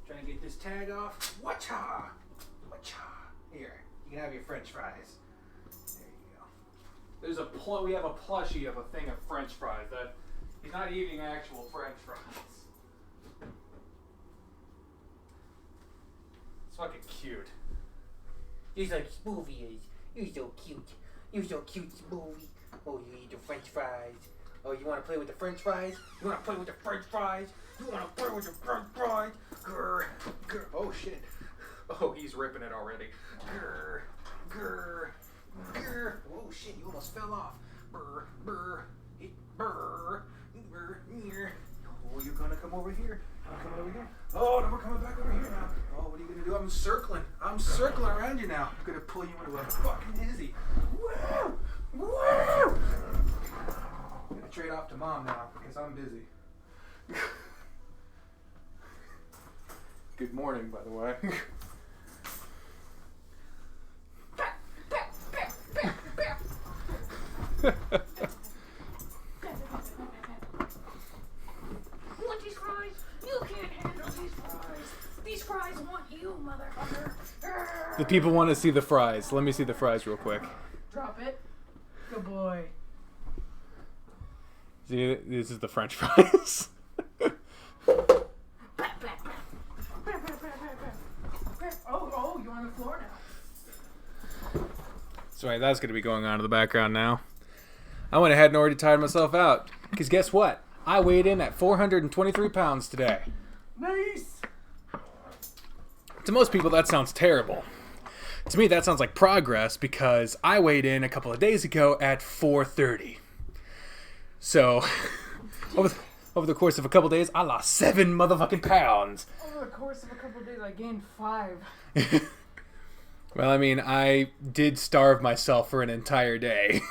Trying to get this tag off. Watcha! Here, you can have your French fries. There you go. We have a plushie of a thing of French fries that he's not eating actual French fries. It's fucking cute. He's like, Smoothie is. You're so cute. You're so cute, Smoothie. Oh, you eat the French fries. Oh, you want to play with the French fries? You want to play with the French fries? You want to play with the French fries? Grr, grr. Oh shit. Oh, he's ripping it already. Grr, grr, grr. Oh shit, you almost fell off. Brr, brr, brr, brr, brr. Oh, you're gonna come over here. I'm coming over here. Oh, no, we're coming back over here now. Oh, what are you gonna do? I'm circling around you now. I'm gonna pull you into a fucking dizzy. Woo! Woo! I'm gonna trade off to mom now because I'm busy. Good morning, by the way. You want these fries? You can't handle these fries. These fries want you, motherfucker. The people want to see the fries. Let me see the fries real quick. Drop it. Good boy. See, this is the French fries. Oh, you're on the floor now. So right, that's going to be going on in the background now. I went ahead and already tired myself out. Because guess what? I weighed in at 423 pounds today. Nice. To most people, that sounds terrible. To me, that sounds like progress because I weighed in a couple of days ago at 430. So, over the course of a couple of days, I lost 7 motherfucking pounds. Over the course of a couple of days, I gained 5. Well, I mean, I did starve myself for an entire day.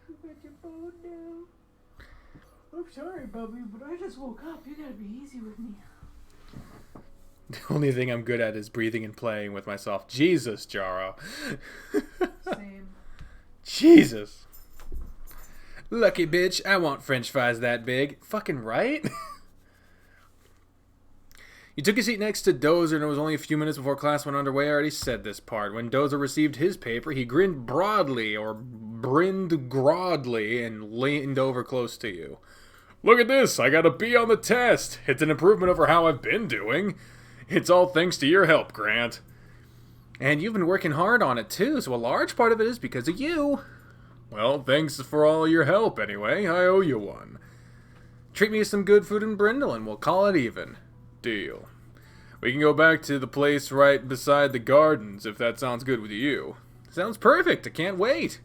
You got your phone now. I'm sorry, Bubby, but I just woke up. You gotta be easy with me. The only thing I'm good at is breathing and playing with myself. Jesus, Jaro. Same. Jesus. Lucky bitch, I want french fries that big. Fucking right? You took a seat next to Dozer, and it was only a few minutes before class went underway. I already said this part. When Dozer received his paper, he grinned broadly, or brinned groddly, and leaned over close to you. Look at this, I got a B on the test. It's an improvement over how I've been doing. It's all thanks to your help, Grant. And you've been working hard on it, too, so a large part of it is because of you. Well, thanks for all your help, anyway. I owe you one. Treat me to some good food in Brindle, and we'll call it even. Deal. We can go back to the place right beside the gardens, if that sounds good with you. Sounds perfect. I can't wait.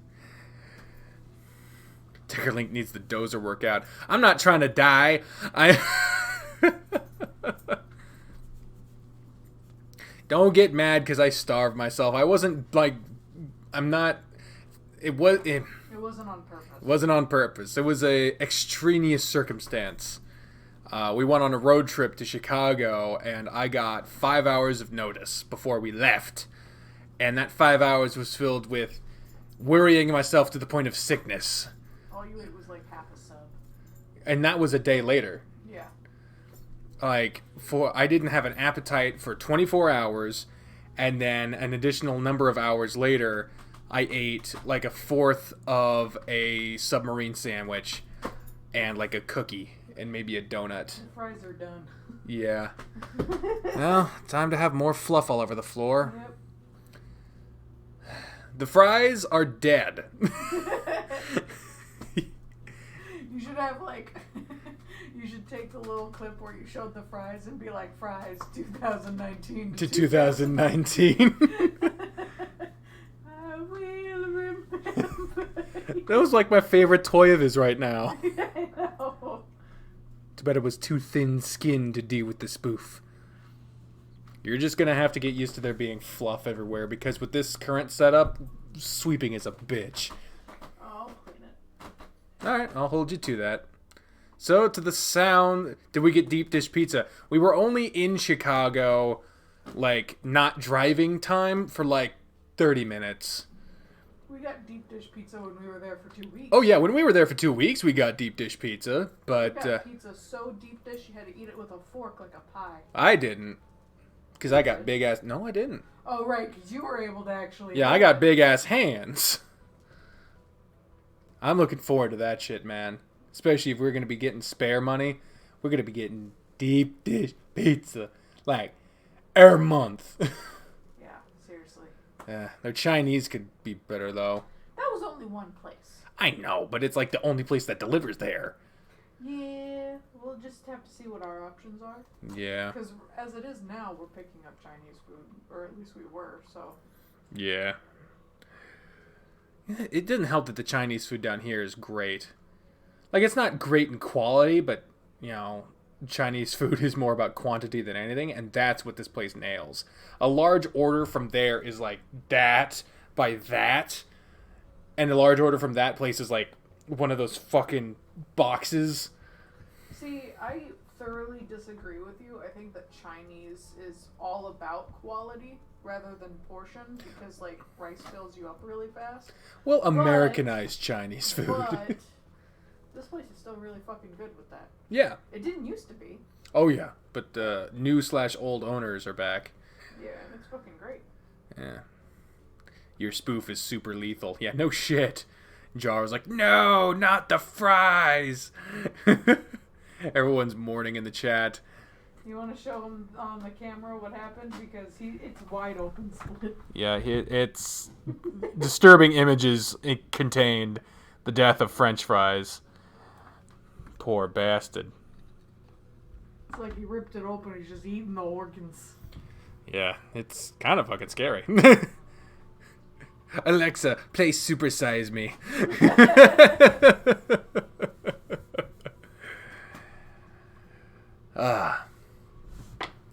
Tickerlink needs the Dozer workout. I'm not trying to die. Don't get mad because I starved myself. I wasn't, like... I'm not... It wasn't on purpose. It wasn't on purpose. It was a extraneous circumstance. We went on a road trip to Chicago, and I got 5 hours of notice before we left. And that 5 hours was filled with worrying myself to the point of sickness. All you ate was like half a sub. And that was a day later. Yeah. Like, I didn't have an appetite for 24 hours, and then an additional number of hours later, I ate like a fourth of a submarine sandwich and like a cookie. And maybe a donut. The fries are done. Yeah. Well, time to have more fluff all over the floor. Yep. The fries are dead. You should have like... You should take the little clip where you showed the fries and be like, fries 2019 to 2019. I will remember. That was like my favorite toy of his right now. I know. Too bad it was too thin-skinned to deal with the spoof. You're just going to have to get used to there being fluff everywhere, because with this current setup, sweeping is a bitch. I'll clean it. Alright, I'll hold you to that. So, to the sound, did we get deep dish pizza? We were only in Chicago, like, not driving time for like 30 minutes. We got deep dish pizza when we were there for 2 weeks. Oh yeah, when we were there for 2 weeks, we got deep dish pizza, but... We got pizza so deep dish you had to eat it with a fork like a pie. I didn't. Because I got big ass... No, I didn't. Oh, right, because you were able to actually... Yeah, I got big ass hands. I'm looking forward to that shit, man. Especially if we're going to be getting spare money. We're going to be getting deep dish pizza. Like, every month. Yeah, seriously. Yeah, their Chinese could be better, though. That was only one place. I know, but it's like the only place that delivers there. Yeah, we'll just have to see what our options are. Yeah. Because as it is now, we're picking up Chinese food. Or at least we were, so... Yeah. It doesn't help that the Chinese food down here is great. Like, it's not great in quality, but, you know, Chinese food is more about quantity than anything, and that's what this place nails. A large order from there is like that by that, and a large order from that place is like one of those fucking boxes. See, I thoroughly disagree with you. I think that Chinese is all about quality rather than portion, because, like, rice fills you up really fast. Well, Americanized Chinese food. But this place is still really fucking good with that. Yeah. It didn't used to be. Oh, yeah. But new/old owners are back. Yeah, and it's fucking great. Yeah. Your spoof is super lethal. Yeah, no shit. Jar was like, no, not the fries. Everyone's mourning in the chat. You want to show him on the camera what happened? Because it's wide open split. Yeah, it's disturbing images it contained. The death of French fries. Poor bastard. It's like he ripped it open and he's just eating the organs. Yeah, it's kind of fucking scary. Alexa, play Super Size Me.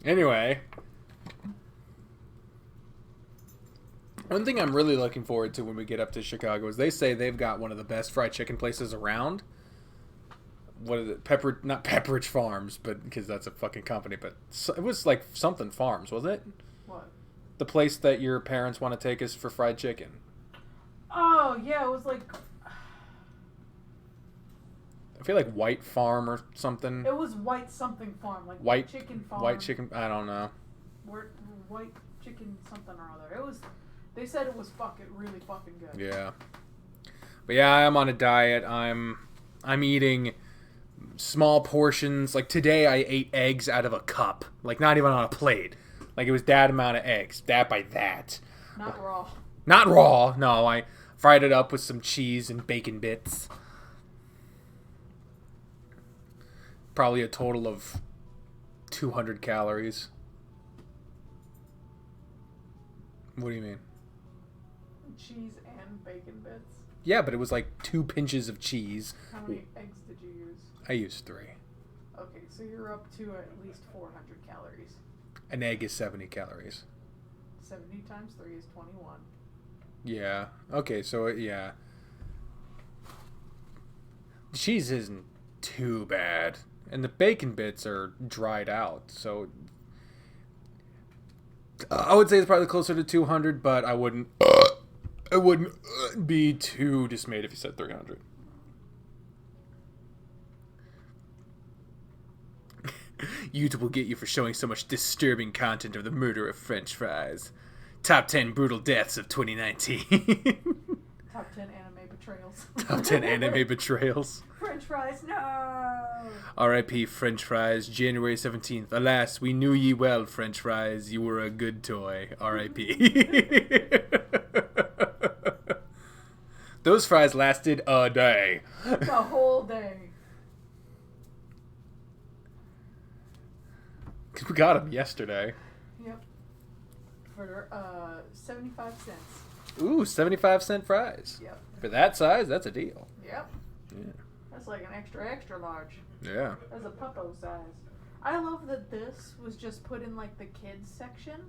Anyway. One thing I'm really looking forward to when we get up to Chicago is they say they've got one of the best fried chicken places around. What is it? Not Pepperidge Farms, but because that's a fucking company, but it was like something Farms, wasn't it? What? The place that your parents want to take us for fried chicken. Oh, yeah, it was like... I feel like White Farm or something. It was White something farm, like White Chicken Farm. White chicken. I don't know. White Chicken something or other. It was. They said it was really fucking good. Yeah. But yeah, I'm on a diet. I'm eating small portions. Like today, I ate eggs out of a cup. Like not even on a plate. Like it was that amount of eggs. That by that. Not raw. Not raw. No, I fried it up with some cheese and bacon bits. Probably a total of 200 calories. What do you mean? Cheese and bacon bits. Yeah, but it was like 2 pinches of cheese. How many eggs did you use? I used 3. Okay, so you're up to at least 400 calories. An egg is 70 calories. 70 times 3 is 21. Yeah. Okay, so yeah. The cheese isn't too bad. And the bacon bits are dried out, so I would say it's probably closer to 200, but I wouldn't be too dismayed if you said 300. YouTube will get you for showing so much disturbing content of the murder of French fries. Top 10 brutal deaths of 2019. Top 10 anime betrayals. Top 10 anime betrayals. French fries, no! R.I.P. French fries, January 17th. Alas, we knew ye well, French fries. You were a good toy. R.I.P. Those fries lasted a day. The whole day. We got them yesterday. Yep. For 75 cents. Ooh, 75-cent fries. Yep. For that size, that's a deal. Yep. Yeah. That's like an extra large. Yeah. That's a puppo size. I love that this was just put in like the kids section,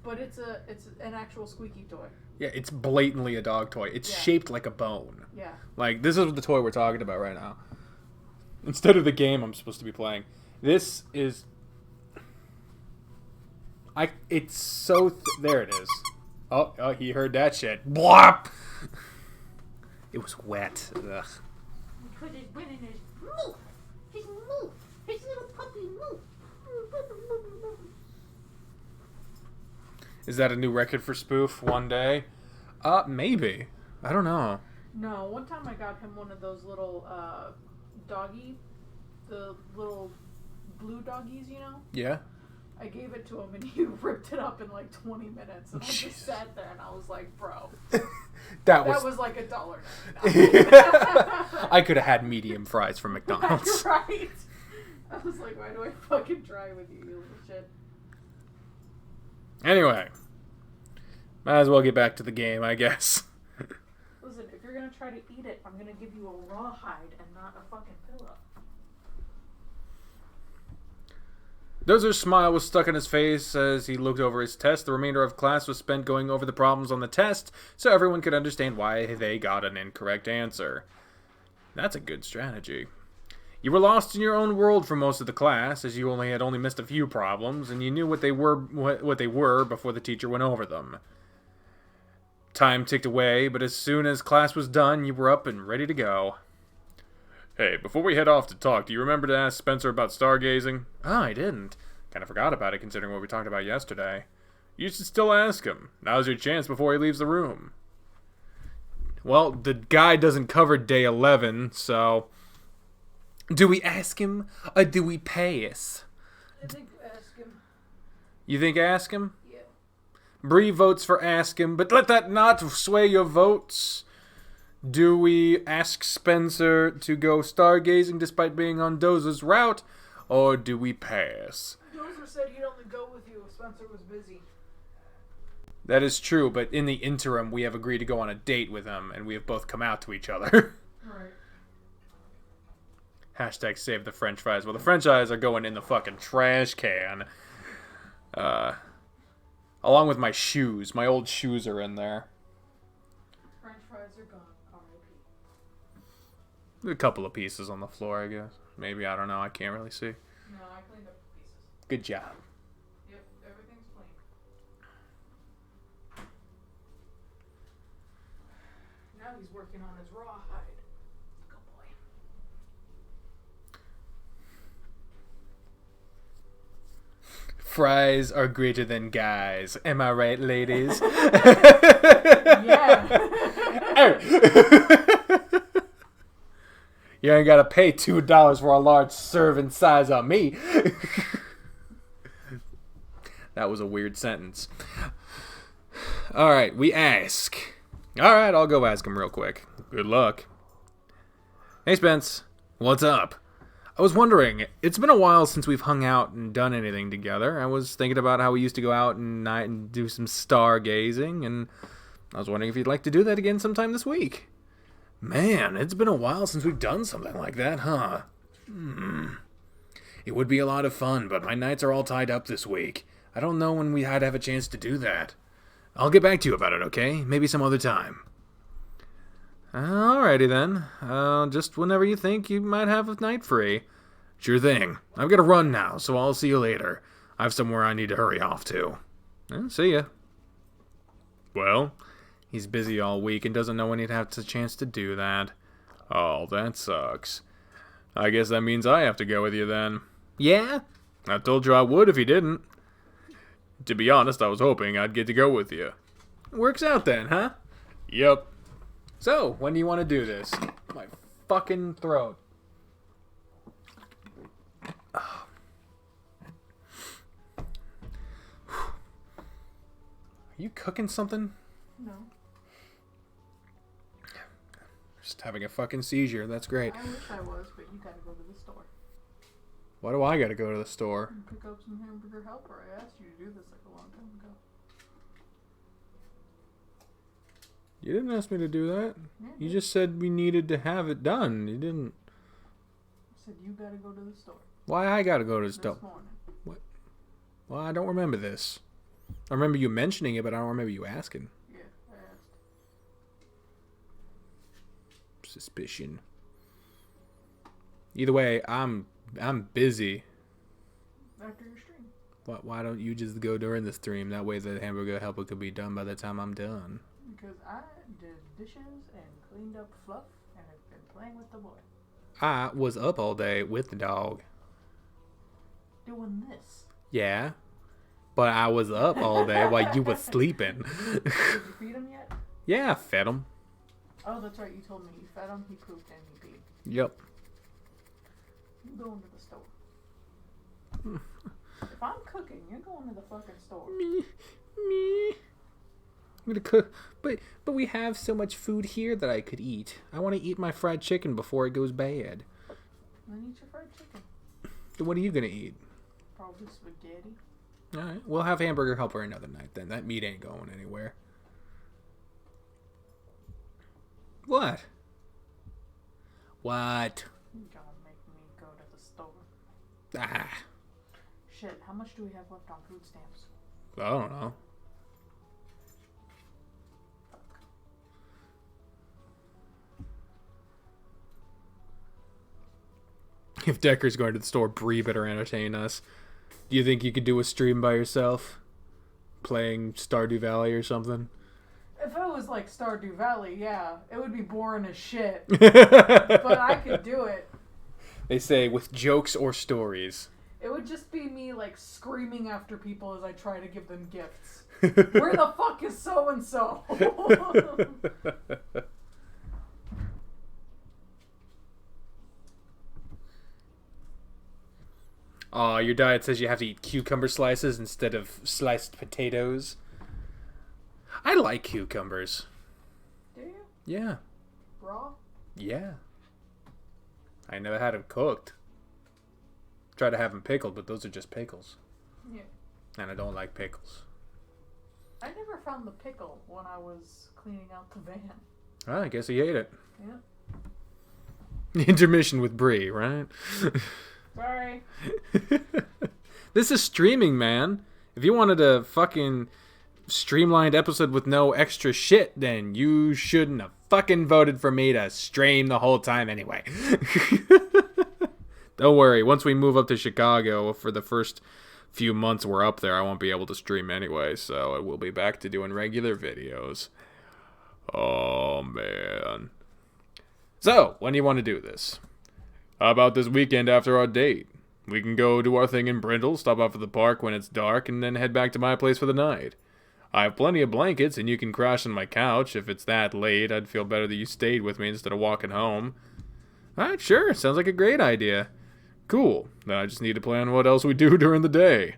but it's an actual squeaky toy. Yeah, it's blatantly a dog toy. It's shaped like a bone. Yeah. Like, this is the toy we're talking about right now. Instead of the game I'm supposed to be playing. This is... It's so... there it is. Oh, he heard that shit. Blop! It was wet. Ugh. Because it's wet in his mouth. His mouth. His little puppy mouth. Is that a new record for Spoof one day? Maybe. I don't know. No, one time I got him one of those little the little blue doggies, you know? Yeah? I gave it to him and he ripped it up in like 20 minutes. And I Jesus. just sat there and I was like, bro, That that was... was like $1.99. I could have had medium fries from McDonald's. Right? I was like, why do I fucking try with you, you little shit? Anyway. Might as well get back to the game, I guess. Listen, if you're gonna try to eat it, I'm gonna give you a rawhide and not a fucking pillow. Dozer's smile was stuck on his face as he looked over his test. The remainder of class was spent going over the problems on the test so everyone could understand why they got an incorrect answer. That's a good strategy. You were lost in your own world for most of the class, as you had only missed a few problems, and you knew what they were before the teacher went over them. Time ticked away, but as soon as class was done, you were up and ready to go. Hey, before we head off to talk, do you remember to ask Spencer about stargazing? Oh, I didn't. Kind of forgot about it considering what we talked about yesterday. You should still ask him. Now's your chance before he leaves the room. Well, the guy doesn't cover day 11, so... Do we ask him, or do we pass? I think ask him. You think ask him? Yeah. Bri votes for ask him, but let that not sway your votes. Do we ask Spencer to go stargazing despite being on Dozer's route, or do we pass? Dozer said he'd only go with you if Spencer was busy. That is true, but in the interim, we have agreed to go on a date with him, and we have both come out to each other. Right. Hashtag save the french fries. Well, the french fries are going in the fucking trash can. Along with my shoes. My old shoes are in there. French fries are gone. R.I.P. A couple of pieces on the floor, I guess. Maybe, I don't know. I can't really see. No, I cleaned up the pieces. Good job. Yep, everything's clean. Now he's working on his rawhide. Good boy. Fries are greater than guys. Am I right, ladies? Yeah. You ain't gotta pay $2 for a large serving size on me. That was a weird sentence. Alright, we ask. Alright, I'll go ask him real quick. Good luck. Hey, Spence. What's up? I was wondering, it's been a while since we've hung out and done anything together. I was thinking about how we used to go out at night and do some stargazing, and I was wondering if you'd like to do that again sometime this week. Man, it's been a while since we've done something like that, huh? It would be a lot of fun, but my nights are all tied up this week. I don't know when I'd have a chance to do that. I'll get back to you about it, okay? Maybe some other time. Alrighty then. Just whenever you think you might have a night free. Sure thing. I've got to run now, so I'll see you later. I have somewhere I need to hurry off to. See ya. Well, he's busy all week and doesn't know when he'd have a chance to do that. Oh, that sucks. I guess that means I have to go with you then. Yeah? I told you I would if you didn't. To be honest, I was hoping I'd get to go with you. Works out then, huh? Yep. So, when do you want to do this? My fucking throat. Are you cooking something? No. Just having a fucking seizure. That's great. I wish I was, but you gotta go to the store. Why do I gotta go to the store? And pick up some hamburger helper. I asked you to do this like a long time ago. You didn't ask me to do that. Yeah, You just said we needed to have it done. You didn't. I said you gotta go to the store. Why I gotta go to the This store? morning. Well, I don't remember this. I remember you mentioning it, but I don't remember you asking. Yeah, I asked. Suspicion. Either way, I'm busy. After your stream. Why don't you just go during the stream? That way the hamburger helper could be done by the time I'm done. Because I did dishes and cleaned up fluff and have been playing with the boy. I was up all day with the dog. Doing this. Yeah. But I was up all day while you were sleeping. Did you feed him yet? Yeah, I fed him. Oh, that's right. You told me you fed him, he pooped, and he peed. Yep. You going to the store. If I'm cooking, you're going to the fucking store. Me. I'm gonna cook, but we have so much food here that I could eat. I want to eat my fried chicken before it goes bad. Then eat your fried chicken. Then what are you gonna eat? Probably spaghetti. All right, we'll have hamburger helper another night then. That meat ain't going anywhere. What? What? You're gonna make me go to the store. Ah, Shit, how much do we have left on food stamps? I don't know. If Decker's going to the store, Bree better entertain us. Do you think you could do a stream by yourself? Playing Stardew Valley or something? If it was like Stardew Valley, yeah, it would be boring as shit. But I could do it. They say with jokes or stories. It would just be me like screaming after people as I try to give them gifts. Where the fuck is so and so? Aw, your diet says you have to eat cucumber slices instead of sliced potatoes. I like cucumbers. Do you? Yeah. Raw? Yeah. I never had them cooked. Try to have them pickled, but those are just pickles. Yeah. And I don't like pickles. I never found the pickle when I was cleaning out the van. Well, I guess he ate it. Yeah. Intermission with Bree, right? Sorry. This is streaming, man. If you wanted a fucking streamlined episode with no extra shit, then you shouldn't have fucking voted for me to stream the whole time anyway. Don't worry, once we move up to Chicago for the first few months we're up there, I won't be able to stream anyway, so I will be back to doing regular videos. Oh, man. So, when do you want to do this? How about this weekend after our date? We can go do our thing in Brindle, stop off at the park when it's dark, and then head back to my place for the night. I have plenty of blankets, and you can crash on my couch. If it's that late, I'd feel better that you stayed with me instead of walking home. Alright, sure. Sounds like a great idea. Cool. Now I just need to plan what else we do during the day.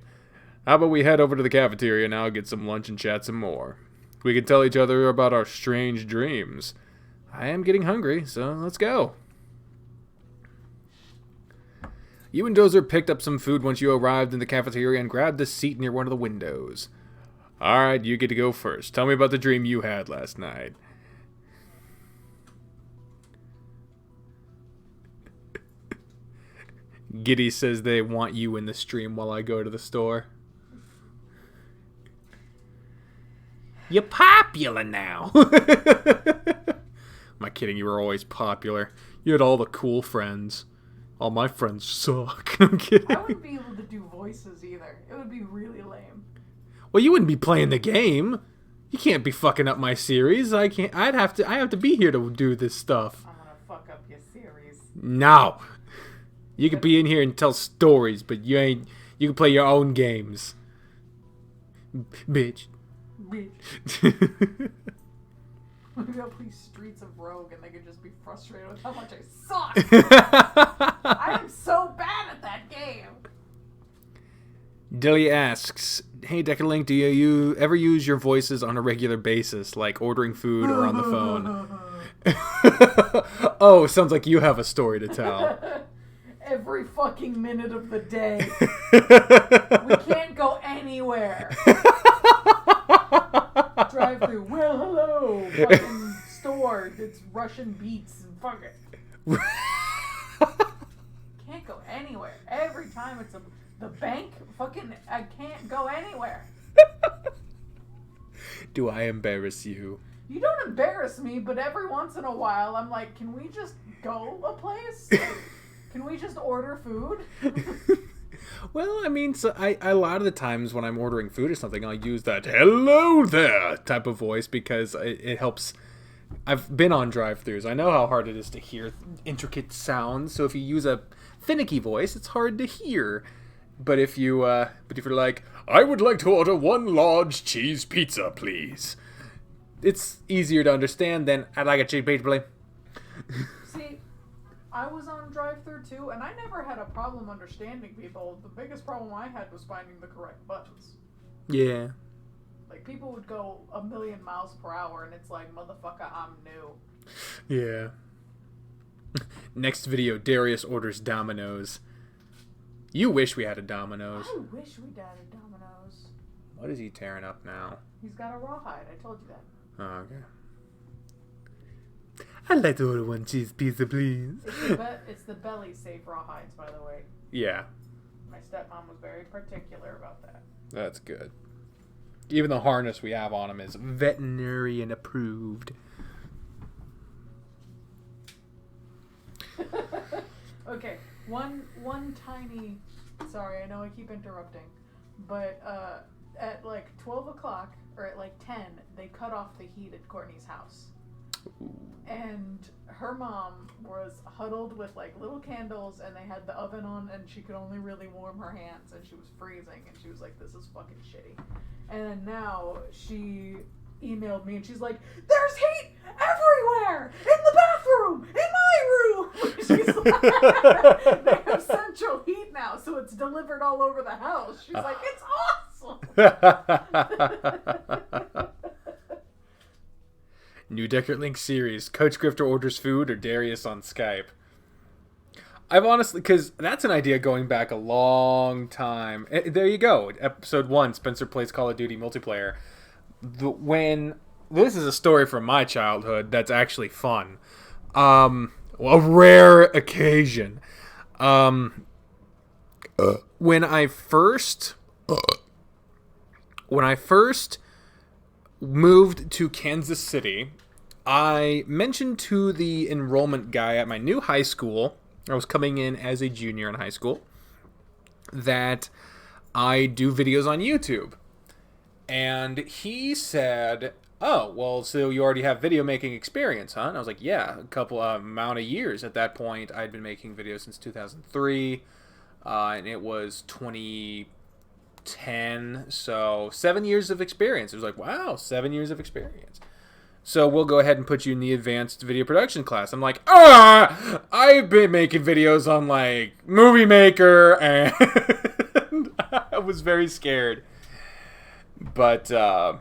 How about we head over to the cafeteria now, get some lunch, and chat some more. We can tell each other about our strange dreams. I am getting hungry, so let's go. You and Dozer picked up some food once you arrived in the cafeteria and grabbed a seat near one of the windows. Alright, you get to go first. Tell me about the dream you had last night. Giddy says they want you in the stream while I go to the store. You're popular now. Am I kidding? You were always popular. You had all the cool friends. All my friends suck. I'm kidding. I wouldn't be able to do voices either. It would be really lame. Well, you wouldn't be playing the game. You can't be fucking up my series. I can't. I have to be here to do this stuff. I'm gonna fuck up your series. No. You could be in here and tell stories, but you ain't. You can play your own games. Bitch. Maybe I'll play Streets of Rogue and they could just be frustrated with how much I suck. I am so bad at that game. Dilly asks, hey Decalink, do you ever use your voices on a regular basis, like ordering food or on the phone? Oh, sounds like you have a story to tell. Every fucking minute of the day. We can't go anywhere. Drive through. Well, hello. Fucking store. It's Russian beats and fuck it. Can't go anywhere. Every time it's the bank. Fucking, I can't go anywhere. Do I embarrass you? You don't embarrass me, but every once in a while, I'm like, can we just go a place? Like, can we just order food? Well, I mean, so I a lot of the times when I'm ordering food or something, I'll use that "hello there" type of voice because it helps. I've been on drive-thrus. I know how hard it is to hear intricate sounds. So if you use a finicky voice, it's hard to hear. But if you're like, I would like to order 1 large cheese pizza, please. It's easier to understand than I'd like a cheese pizza, please. See, I was on drive-thru too, and I never had a problem understanding people. The biggest problem I had was finding the correct buttons. Yeah. Like, people would go 1,000,000 miles per hour, and it's like, motherfucker, I'm new. Yeah. Next video, Darius orders Domino's. You wish we had a Domino's. I wish we'd had a Domino's. What is he tearing up now? He's got a rawhide, I told you that. Oh, okay. I'd like to order 1 cheese pizza, please. It's the belly-safe rawhides, by the way. Yeah. My stepmom was very particular about that. That's good. Even the harness we have on him is veterinarian approved. Okay, one tiny... Sorry, I know I keep interrupting. But at like 12 o'clock, or at like 10, they cut off the heat at Courtney's house. Ooh. And her mom was huddled with like little candles, and they had the oven on, and she could only really warm her hands, and she was freezing, and she was like, this is fucking shitty. And then now she emailed me, and she's like, there's heat everywhere! In the bathroom! In my room! She's like, they have central heat now, so it's delivered all over the house. She's like, it's awesome! New Deckard Link series. Coach Grifter orders food or Darius on Skype. I've honestly, because that's an idea going back a long time. There you go. Episode 1, Spencer plays Call of Duty multiplayer. This is a story from my childhood that's actually fun. A rare occasion. When I first moved to Kansas City, I mentioned to the enrollment guy at my new high school, I was coming in as a junior in high school, that I do videos on YouTube. And he said, oh, well, so you already have video making experience, huh? And I was like, yeah, a couple amount of years. At that point, I'd been making videos since 2003. and it was 2010, so 7 years of experience. It was like, wow, 7 years of experience. So we'll go ahead and put you in the advanced video production class. I'm like, I've been making videos on like Movie Maker, and I was very scared. But so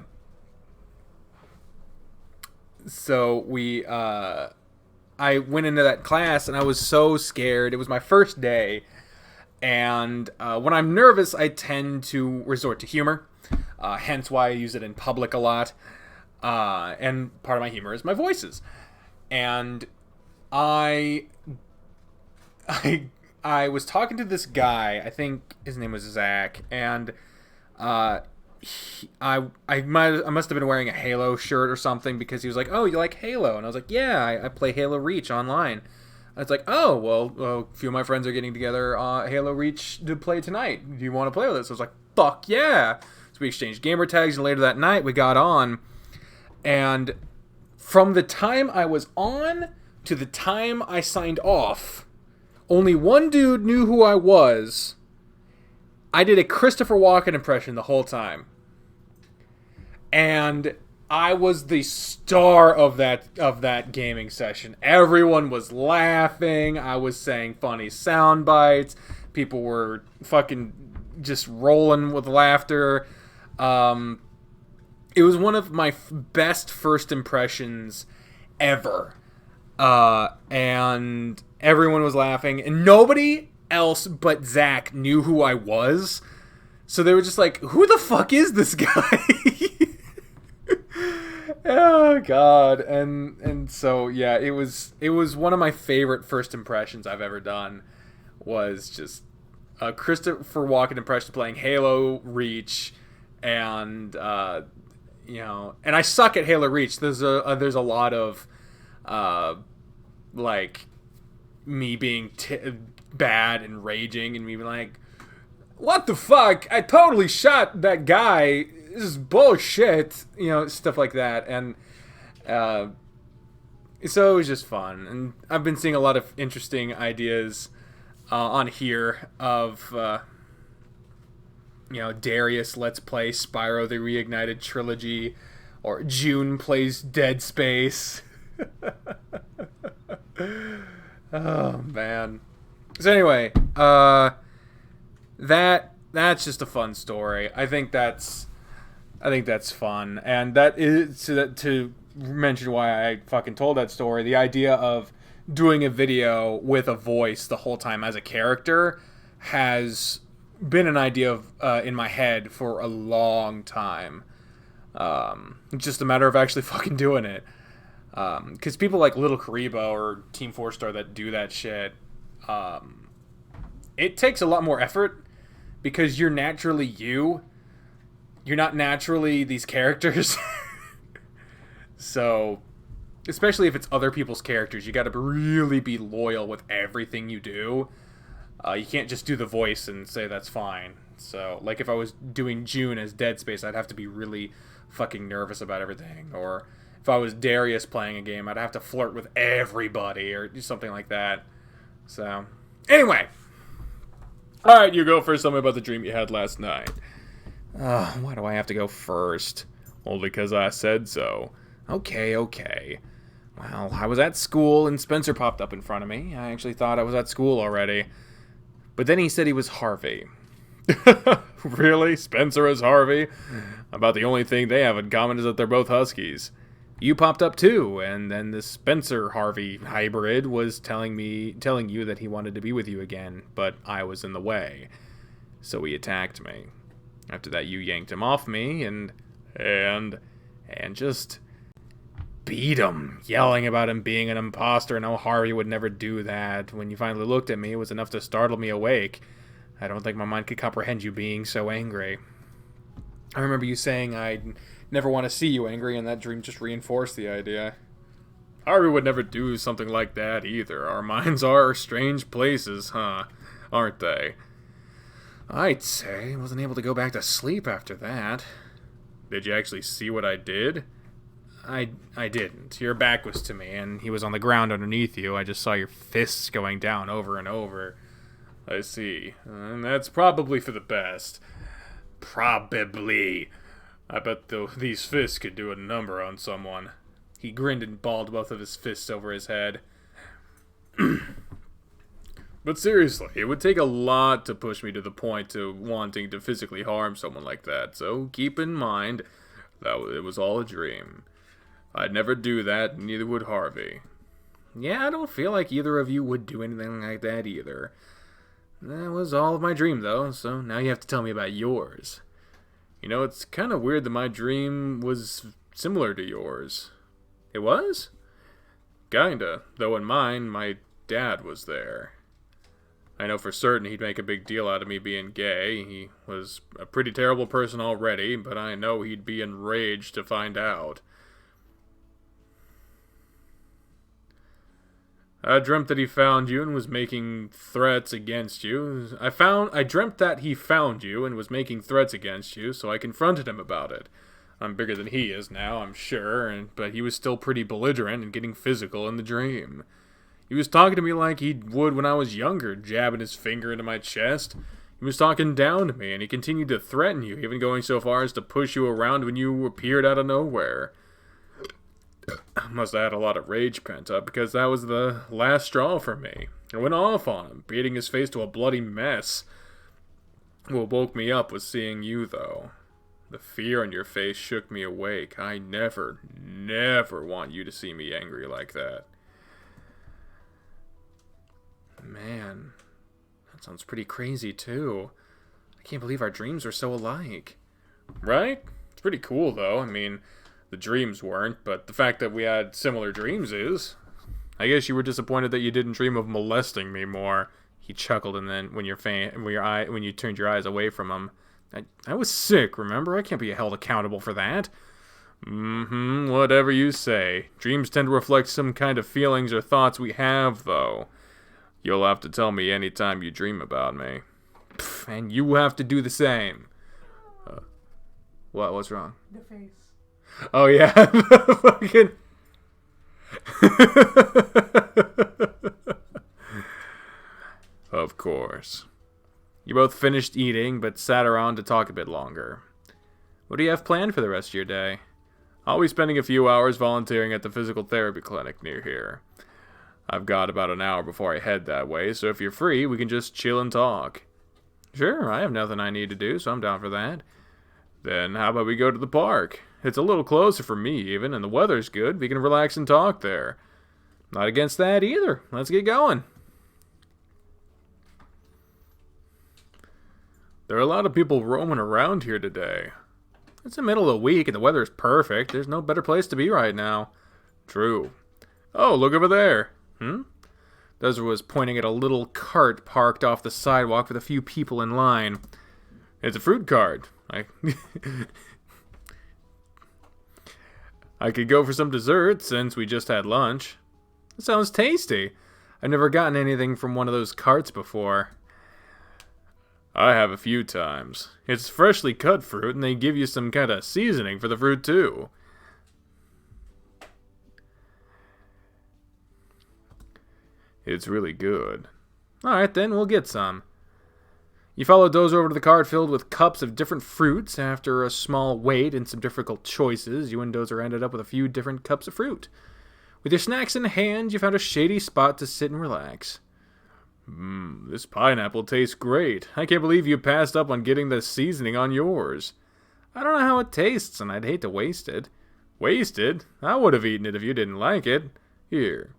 I went into that class and I was so scared. It was my first day, and when I'm nervous, I tend to resort to humor. Hence why I use it in public a lot. And part of my humor is my voices. And I was talking to this guy, I think his name was Zach, and I must have been wearing a Halo shirt or something, because he was like, oh, you like Halo? And I was like, yeah, I play Halo Reach online. And it's like, oh, well, a few of my friends are getting together Halo Reach to play tonight. Do you want to play with us? I was like, fuck yeah. So we exchanged gamer tags, and later that night we got on. And from the time I was on to the time I signed off, only one dude knew who I was. I did a Christopher Walken impression the whole time. And I was the star of that gaming session. Everyone was laughing. I was saying funny sound bites. People were fucking just rolling with laughter. It was one of my best first impressions ever. And everyone was laughing. And nobody else but Zach knew who I was. So they were just like, who the fuck is this guy? Oh, God. And so, yeah, it was one of my favorite first impressions I've ever done. Was just a Christopher Walken impression playing Halo Reach. And... and I suck at Halo Reach. There's a lot of, like, me being bad and raging, and me being like, what the fuck? I totally shot that guy. This is bullshit. Stuff like that. And so it was just fun. And I've been seeing a lot of interesting ideas on here of... Darius Let's Play Spyro the Reignited Trilogy, or June plays Dead Space. Oh, man. So anyway, that's just a fun story. I think that's fun, and that is to mention why I fucking told that story. The idea of doing a video with a voice the whole time as a character has been an idea of in my head for a long time. It's just a matter of actually fucking doing it. Because people like Little Karibo or Team 4-Star that do that shit, it takes a lot more effort because you're naturally you. You're not naturally these characters. So, especially if it's other people's characters, you gotta really be loyal with everything you do. You can't just do the voice and say that's fine. So, like if I was doing June as Dead Space, I'd have to be really fucking nervous about everything. Or if I was Darius playing a game, I'd have to flirt with everybody or do something like that. So, anyway. Alright, you go first. Tell me about the dream you had last night. Why do I have to go first? Only because I said so. Okay. Well, I was at school and Spencer popped up in front of me. I actually thought I was at school already. But then he said he was Harvey. Really? Spencer is Harvey? About the only thing they have in common is that they're both Huskies. You popped up too, and then the Spencer-Harvey hybrid was telling you that he wanted to be with you again, but I was in the way. So he attacked me. After that, you yanked him off me, and just beat him, yelling about him being an imposter and how Harvey would never do that. When you finally looked at me, it was enough to startle me awake. I don't think my mind could comprehend you being so angry. I remember you saying I'd never want to see you angry, and that dream just reinforced the idea. Harvey would never do something like that either. Our minds are strange places, huh? Aren't they? I'd say. I wasn't able to go back to sleep after that. Did you actually see what I did? I didn't. Your back was to me, and he was on the ground underneath you. I just saw your fists going down over and over. I see. And that's probably for the best. Probably. I bet these fists could do a number on someone. He grinned and balled both of his fists over his head. But seriously, it would take a lot to push me to the point to wanting to physically harm someone like that, so keep in mind that it was all a dream. I'd never do that, and neither would Harvey. Yeah, I don't feel like either of you would do anything like that either. That was all of my dream, though, so now you have to tell me about yours. You know, it's kind of weird that my dream was similar to yours. It was? Kinda, though in mine, my dad was there. I know for certain he'd make a big deal out of me being gay. He was a pretty terrible person already, but I know he'd be enraged to find out. I dreamt that he found you and was making threats against you. I dreamt that he found you and was making threats against you, so I confronted him about it. I'm bigger than he is now, I'm sure, but he was still pretty belligerent and getting physical in the dream. He was talking to me like he would when I was younger, jabbing his finger into my chest. He was talking down to me, and he continued to threaten you, even going so far as to push you around when you appeared out of nowhere. I must have had a lot of rage pent up, because that was the last straw for me. I went off on him, beating his face to a bloody mess. What woke me up was seeing you, though. The fear on your face shook me awake. I never want you to see me angry like that. Man, that sounds pretty crazy, too. I can't believe our dreams are so alike. Right? It's pretty cool, though. I mean, the dreams weren't, but the fact that we had similar dreams is. I guess you were disappointed that you didn't dream of molesting me more. He chuckled, and then when you turned your eyes away from him, I was sick, remember? I can't be held accountable for that. Whatever you say. Dreams tend to reflect some kind of feelings or thoughts we have, though. You'll have to tell me any time you dream about me. And you have to do the same. What's wrong? The face. Oh, yeah. Fucking... Of course. You both finished eating, but sat around to talk a bit longer. What do you have planned for the rest of your day? I'll be spending a few hours volunteering at the physical therapy clinic near here. I've got about an hour before I head that way, so if you're free, we can just chill and talk. Sure, I have nothing I need to do, so I'm down for that. Then how about we go to the park? It's a little closer for me, even, and the weather's good. We can relax and talk there. Not against that either. Let's get going. There are a lot of people roaming around here today. It's the middle of the week and the weather's perfect. There's no better place to be right now. True. Oh, look over there. Dozer was pointing at a little cart parked off the sidewalk with a few people in line. It's a fruit cart. I could go for some dessert since we just had lunch. It sounds tasty. I've never gotten anything from one of those carts before. I have a few times. It's freshly cut fruit, and they give you some kind of seasoning for the fruit, too. It's really good. Alright then, we'll get some. You follow Dozer over to the cart filled with cups of different fruits. After a small wait and some difficult choices, you and Dozer ended up with a few different cups of fruit. With your snacks in hand, you found a shady spot to sit and relax. This pineapple tastes great. I can't believe you passed up on getting the seasoning on yours. I don't know how it tastes, and I'd hate to waste it. Waste it? I would have eaten it if you didn't like it. Here.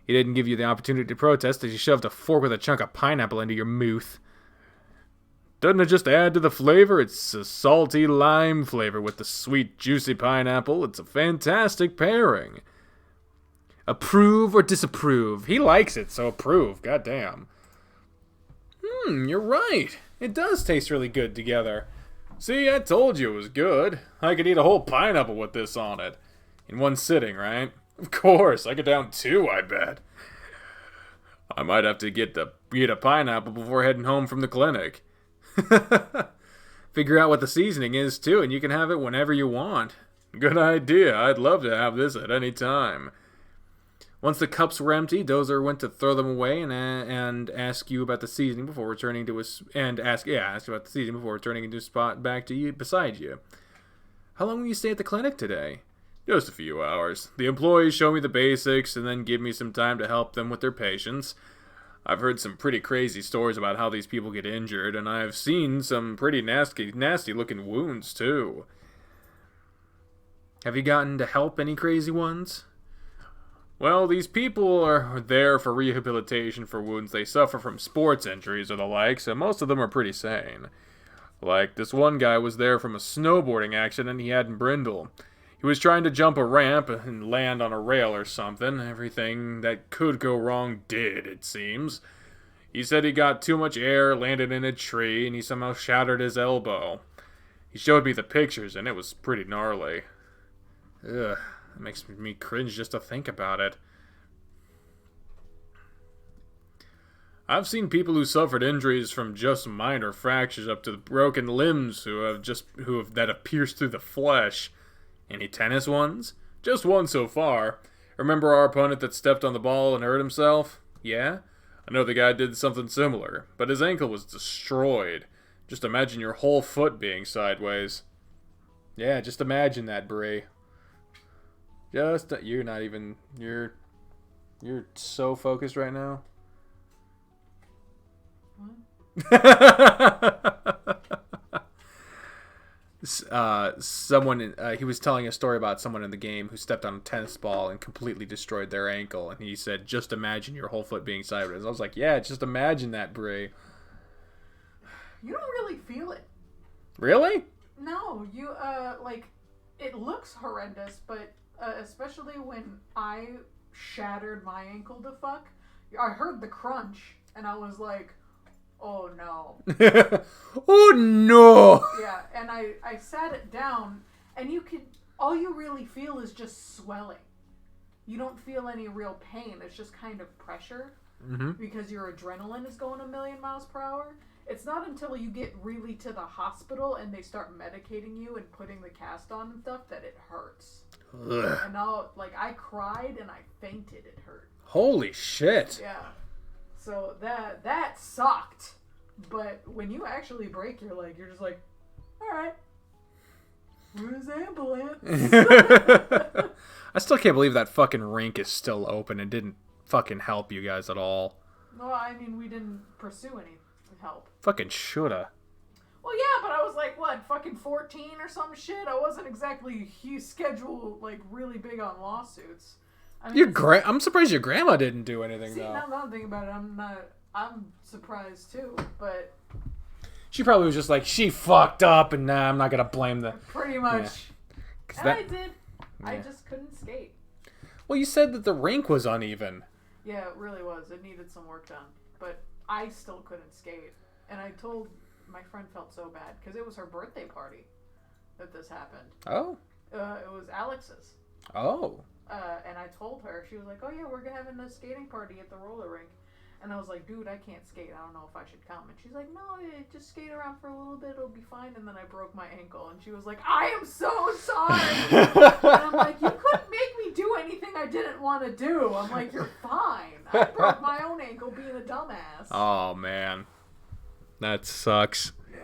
He didn't give you the opportunity to protest as you shoved a fork with a chunk of pineapple into your mouth. Doesn't it just add to the flavor? It's a salty lime flavor with the sweet, juicy pineapple. It's a fantastic pairing. Approve or disapprove? He likes it, so approve. Goddamn. You're right. It does taste really good together. See, I told you it was good. I could eat a whole pineapple with this on it. In one sitting, right? Of course, I could down 2, I bet. I might have to eat a pineapple before heading home from the clinic. Figure out what the seasoning is, too, and you can have it whenever you want. Good idea. I'd love to have this at any time. Once the cups were empty, Dozer went to throw them away and ask you about the seasoning before returning to his ask about the seasoning before returning into a spot back to you beside you. How long will you stay at the clinic today? Just a few hours. The employees show me the basics and then give me some time to help them with their patients. I've heard some pretty crazy stories about how these people get injured, and I've seen some pretty nasty looking wounds too. Have you gotten to help any crazy ones? Well, these people are there for rehabilitation for wounds they suffer from sports injuries or the like, so most of them are pretty sane. Like, this one guy was there from a snowboarding accident he had in Brindle. He was trying to jump a ramp and land on a rail or something. Everything that could go wrong did, it seems. He said he got too much air, landed in a tree, and he somehow shattered his elbow. He showed me the pictures, and it was pretty gnarly. Ugh. It makes me cringe just to think about it. I've seen people who suffered injuries from just minor fractures up to the broken limbs that have pierced through the flesh. Any tennis ones? Just one so far. Remember our opponent that stepped on the ball and hurt himself? Yeah? I know the guy did something similar, but his ankle was destroyed. Just imagine your whole foot being sideways. Yeah, just imagine that, Bri. You're not even, you're so focused right now. He was telling a story about someone in the game who stepped on a tennis ball and completely destroyed their ankle, and he said, just imagine your whole foot being sideways. I was like, yeah, just imagine that, Bri. You don't really feel it. Really? No, you, it looks horrendous, but especially when I shattered my ankle to fuck, I heard the crunch, and I was like, oh no. Oh no! Yeah, and I sat it down, and all you really feel is just swelling. You don't feel any real pain, it's just kind of pressure, because your adrenaline is going a million miles per hour. It's not until you get really to the hospital and they start medicating you and putting the cast on and stuff that it hurts. Ugh. And I cried and I fainted. It hurt. Holy shit. Yeah. So that sucked. But when you actually break your leg, you're just like, alright. Where's the ambulance? I still can't believe that fucking rink is still open and didn't fucking help you guys at all. Well, I mean, we didn't pursue any help. Fucking shoulda. Well, yeah, but I was like, what, fucking 14 or some shit? I wasn't exactly scheduled, like, really big on lawsuits. I mean, I'm surprised your grandma didn't do anything, though. Now that I'm thinking about it, I'm surprised, too, but... She probably was just like, she fucked up, and nah, I'm not gonna blame the... Pretty much. Yeah. And I did. Yeah. I just couldn't skate. Well, you said that the rink was uneven. Yeah, it really was. It needed some work done. But I still couldn't skate. And I told... My friend felt so bad because it was her birthday party that this happened. Oh. It was Alex's. Oh. And I told her, she was like, oh yeah, we're having a skating party at the roller rink. And I was like, dude, I can't skate. I don't know if I should come. And she's like, no, just skate around for a little bit. It'll be fine. And then I broke my ankle. And she was like, I am so sorry. And I'm like, you couldn't make me do anything I didn't want to do. I'm like, you're fine. I broke my own ankle being a dumbass. Oh, man. That sucks. Yeah,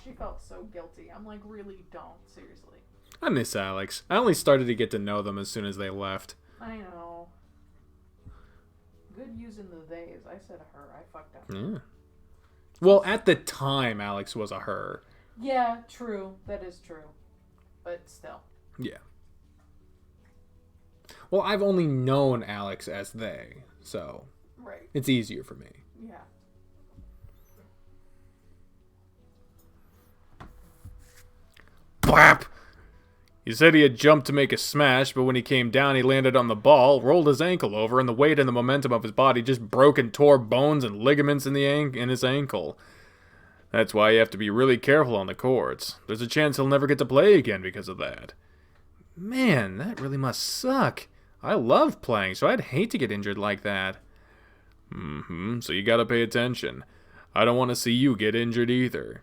she felt so guilty. I'm like, really don't, seriously. I miss Alex. I only started to get to know them as soon as they left. I know. Good using the theys. I said her. I fucked up. Yeah. Well, at the time, Alex was a her. Yeah, true. That is true. But still. Yeah. Well, I've only known Alex as they, so right. It's easier for me. Yeah. Blap! He said he had jumped to make a smash, but when he came down, he landed on the ball, rolled his ankle over, and the weight and the momentum of his body just broke and tore bones and ligaments in his ankle. That's why you have to be really careful on the courts. There's a chance he'll never get to play again because of that. Man, that really must suck. I love playing, so I'd hate to get injured like that. So you gotta pay attention. I don't want to see you get injured either.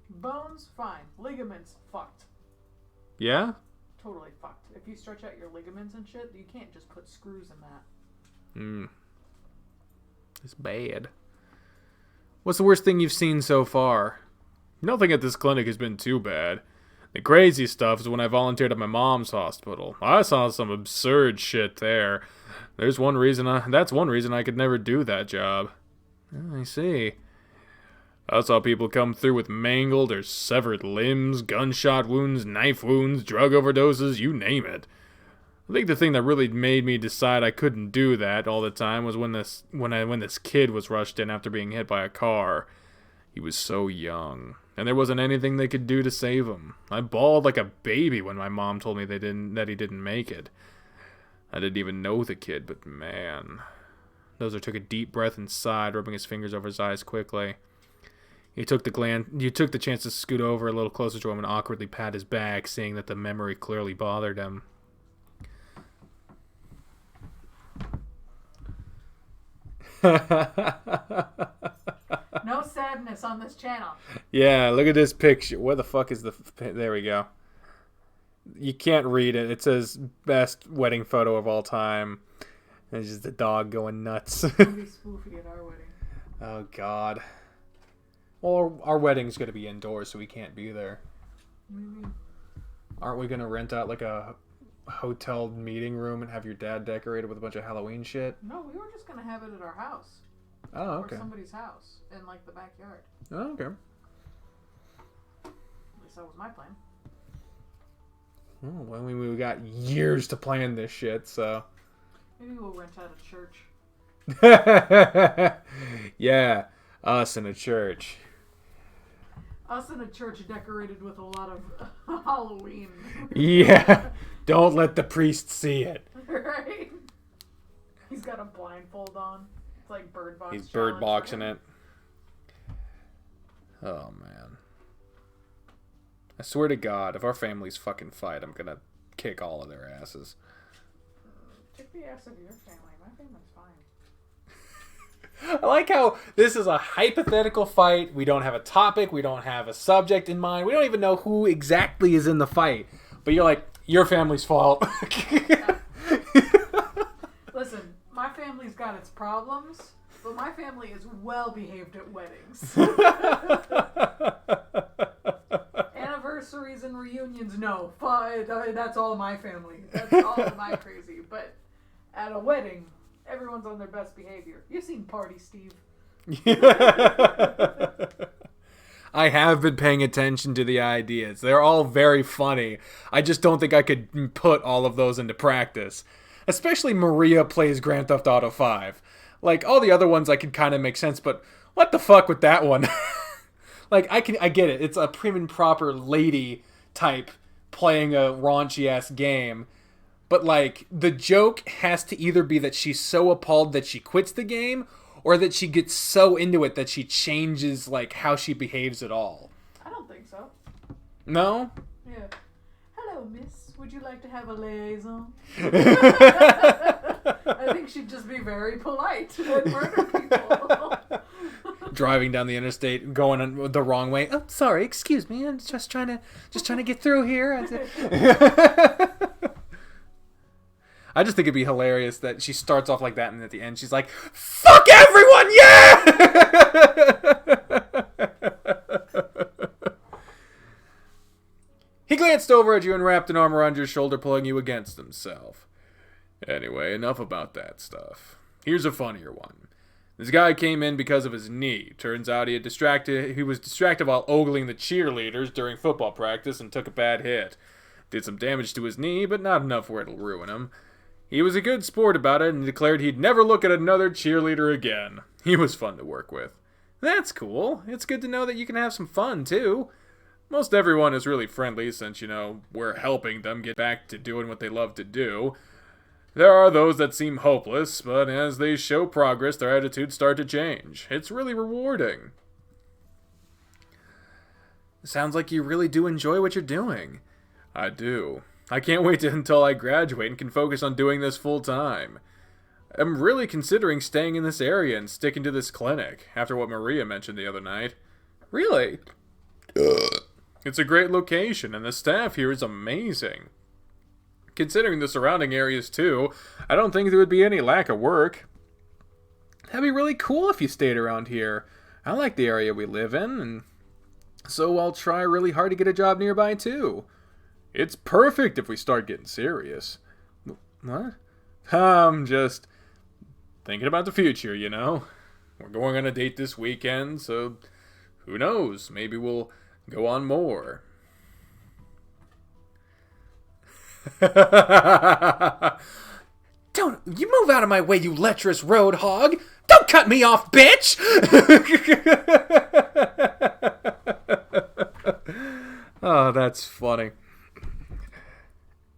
Bones, fine. Ligaments, fucked. Yeah? Totally fucked. If if you stretch out your ligaments and shit, you can't just put screws in that. It's bad. What's the worst thing you've seen so far? Nothing at this clinic has been too bad. The crazy stuff is when I volunteered at my mom's hospital. I saw some absurd shit there. That's one reason I could never do that job. I see. I saw people come through with mangled or severed limbs, gunshot wounds, knife wounds, drug overdoses, you name it. I think the thing that really made me decide I couldn't do that all the time was when this kid was rushed in after being hit by a car. He was so young, and there wasn't anything they could do to save him. I bawled like a baby when my mom told me that he didn't make it. I didn't even know the kid, but man. Dozer took a deep breath and sighed, rubbing his fingers over his eyes quickly. You took the chance to scoot over a little closer to him and awkwardly pat his back, seeing that the memory clearly bothered him. No sadness on this channel. Yeah, look at this picture. Where the fuck is the... There we go. You can't read it. It says best wedding photo of all time. And it's just the dog going nuts. It's gonna be spoofy at our wedding. Oh, God. Well, our wedding's going to be indoors, so we can't be there. What do you mean? Aren't we going to rent out like a hotel meeting room and have your dad decorated with a bunch of Halloween shit? No, we were just gonna have it at our house. Oh, okay. Or somebody's house in like the backyard. Oh, okay. At least that was my plan. Oh, well, we got years to plan this shit, so... Maybe we'll rent out a church. Yeah, us in a church. Us in a church decorated with a lot of Halloween. Yeah, don't let the priest see it. Right? He's got a blindfold on. It's like bird box. He's bird boxing it. Oh, man. I swear to God, if our families fucking fight, I'm gonna kick all of their asses. Kick the ass of your family. My family's fine. I like how this is a hypothetical fight. We don't have a topic. We don't have a subject in mind. We don't even know who exactly is in the fight. But you're like, your family's fault. Listen, my family's got its problems, but my family is well behaved at weddings. Anniversaries and reunions, no. That's all my family. That's all my crazy. But at a wedding, everyone's on their best behavior. You've seen Party Steve. I have been paying attention to the ideas. They're all very funny. I just don't think I could put all of those into practice. Especially Maria plays Grand Theft Auto 5. Like, all the other ones I could kind of make sense, but what the fuck with that one? Like, I get it. It's a prim and proper lady type playing a raunchy-ass game. But, like, the joke has to either be that she's so appalled that she quits the game, or that she gets so into it that she changes, like, how she behaves at all. I don't think so. No? Yeah. Hello, miss. Would you like to have a liaison? I think she'd just be very polite and murder people. Driving down the interstate, going the wrong way. Oh, sorry, excuse me. I'm just trying to get through here. I just think it'd be hilarious that she starts off like that, and at the end she's like, "Fuck everyone, yeah!" He glanced over at you and wrapped an arm around your shoulder, pulling you against himself. Anyway, enough about that stuff. Here's a funnier one. This guy came in because of his knee. Turns out he was distracted while ogling the cheerleaders during football practice and took a bad hit. Did some damage to his knee, but not enough where it'll ruin him. He was a good sport about it and declared he'd never look at another cheerleader again. He was fun to work with. That's cool. It's good to know that you can have some fun, too. Most everyone is really friendly since, we're helping them get back to doing what they love to do. There are those that seem hopeless, but as they show progress, their attitudes start to change. It's really rewarding. Sounds like you really do enjoy what you're doing. I do. I can't wait until I graduate and can focus on doing this full time. I'm really considering staying in this area and sticking to this clinic, after what Maria mentioned the other night. Really? It's a great location, and the staff here is amazing. considering the surrounding areas too, I don't think there would be any lack of work. That'd be really cool if you stayed around here. I like the area we live in, and so I'll try really hard to get a job nearby too. It's perfect if we start getting serious. What? I'm just thinking about the future, you know? We're going on a date this weekend, so who knows? Maybe we'll go on more. Don't you move out of my way, you lecherous road hog! Don't cut me off, bitch! Oh, that's funny.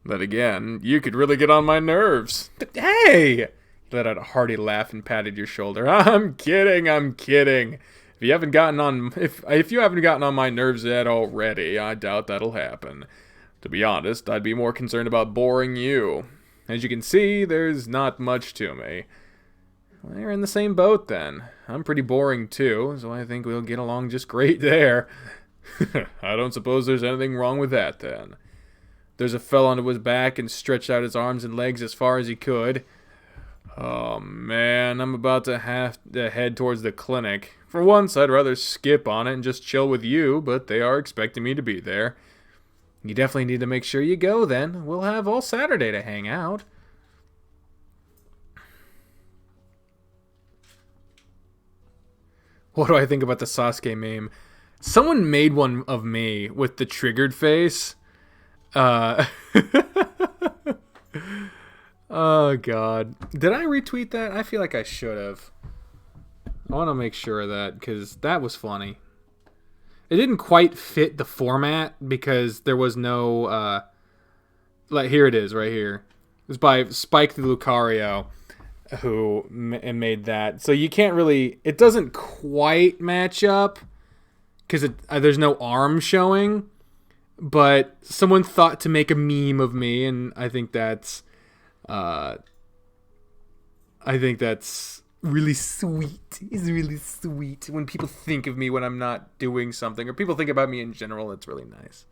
But again, you could really get on my nerves. Hey! He let out a hearty laugh and patted your shoulder. I'm kidding. If you haven't gotten on my nerves yet already, I doubt that'll happen. To be honest, I'd be more concerned about boring you. As you can see, there's not much to me. We're in the same boat then. I'm pretty boring too, so I think we'll get along just great there. I don't suppose there's anything wrong with that then. Dozer fell onto his back and stretched out his arms and legs as far as he could. Oh man, I'm about to have to head towards the clinic. For once, I'd rather skip on it and just chill with you, but they are expecting me to be there. You definitely need to make sure you go then. We'll have all Saturday to hang out. What do I think about the Sasuke meme? Someone made one of me with the triggered face. Oh god. Did I retweet that? I feel like I should have. I want to make sure of that because that was funny. It didn't quite fit the format because there was no like here it is right here. It was by Spike the Lucario who made that. So you can't really, it doesn't quite match up because there's no arm showing, but someone thought to make a meme of me, and I think that's really sweet. It's really sweet when people think of me when I'm not doing something, or people think about me in general. It's really nice.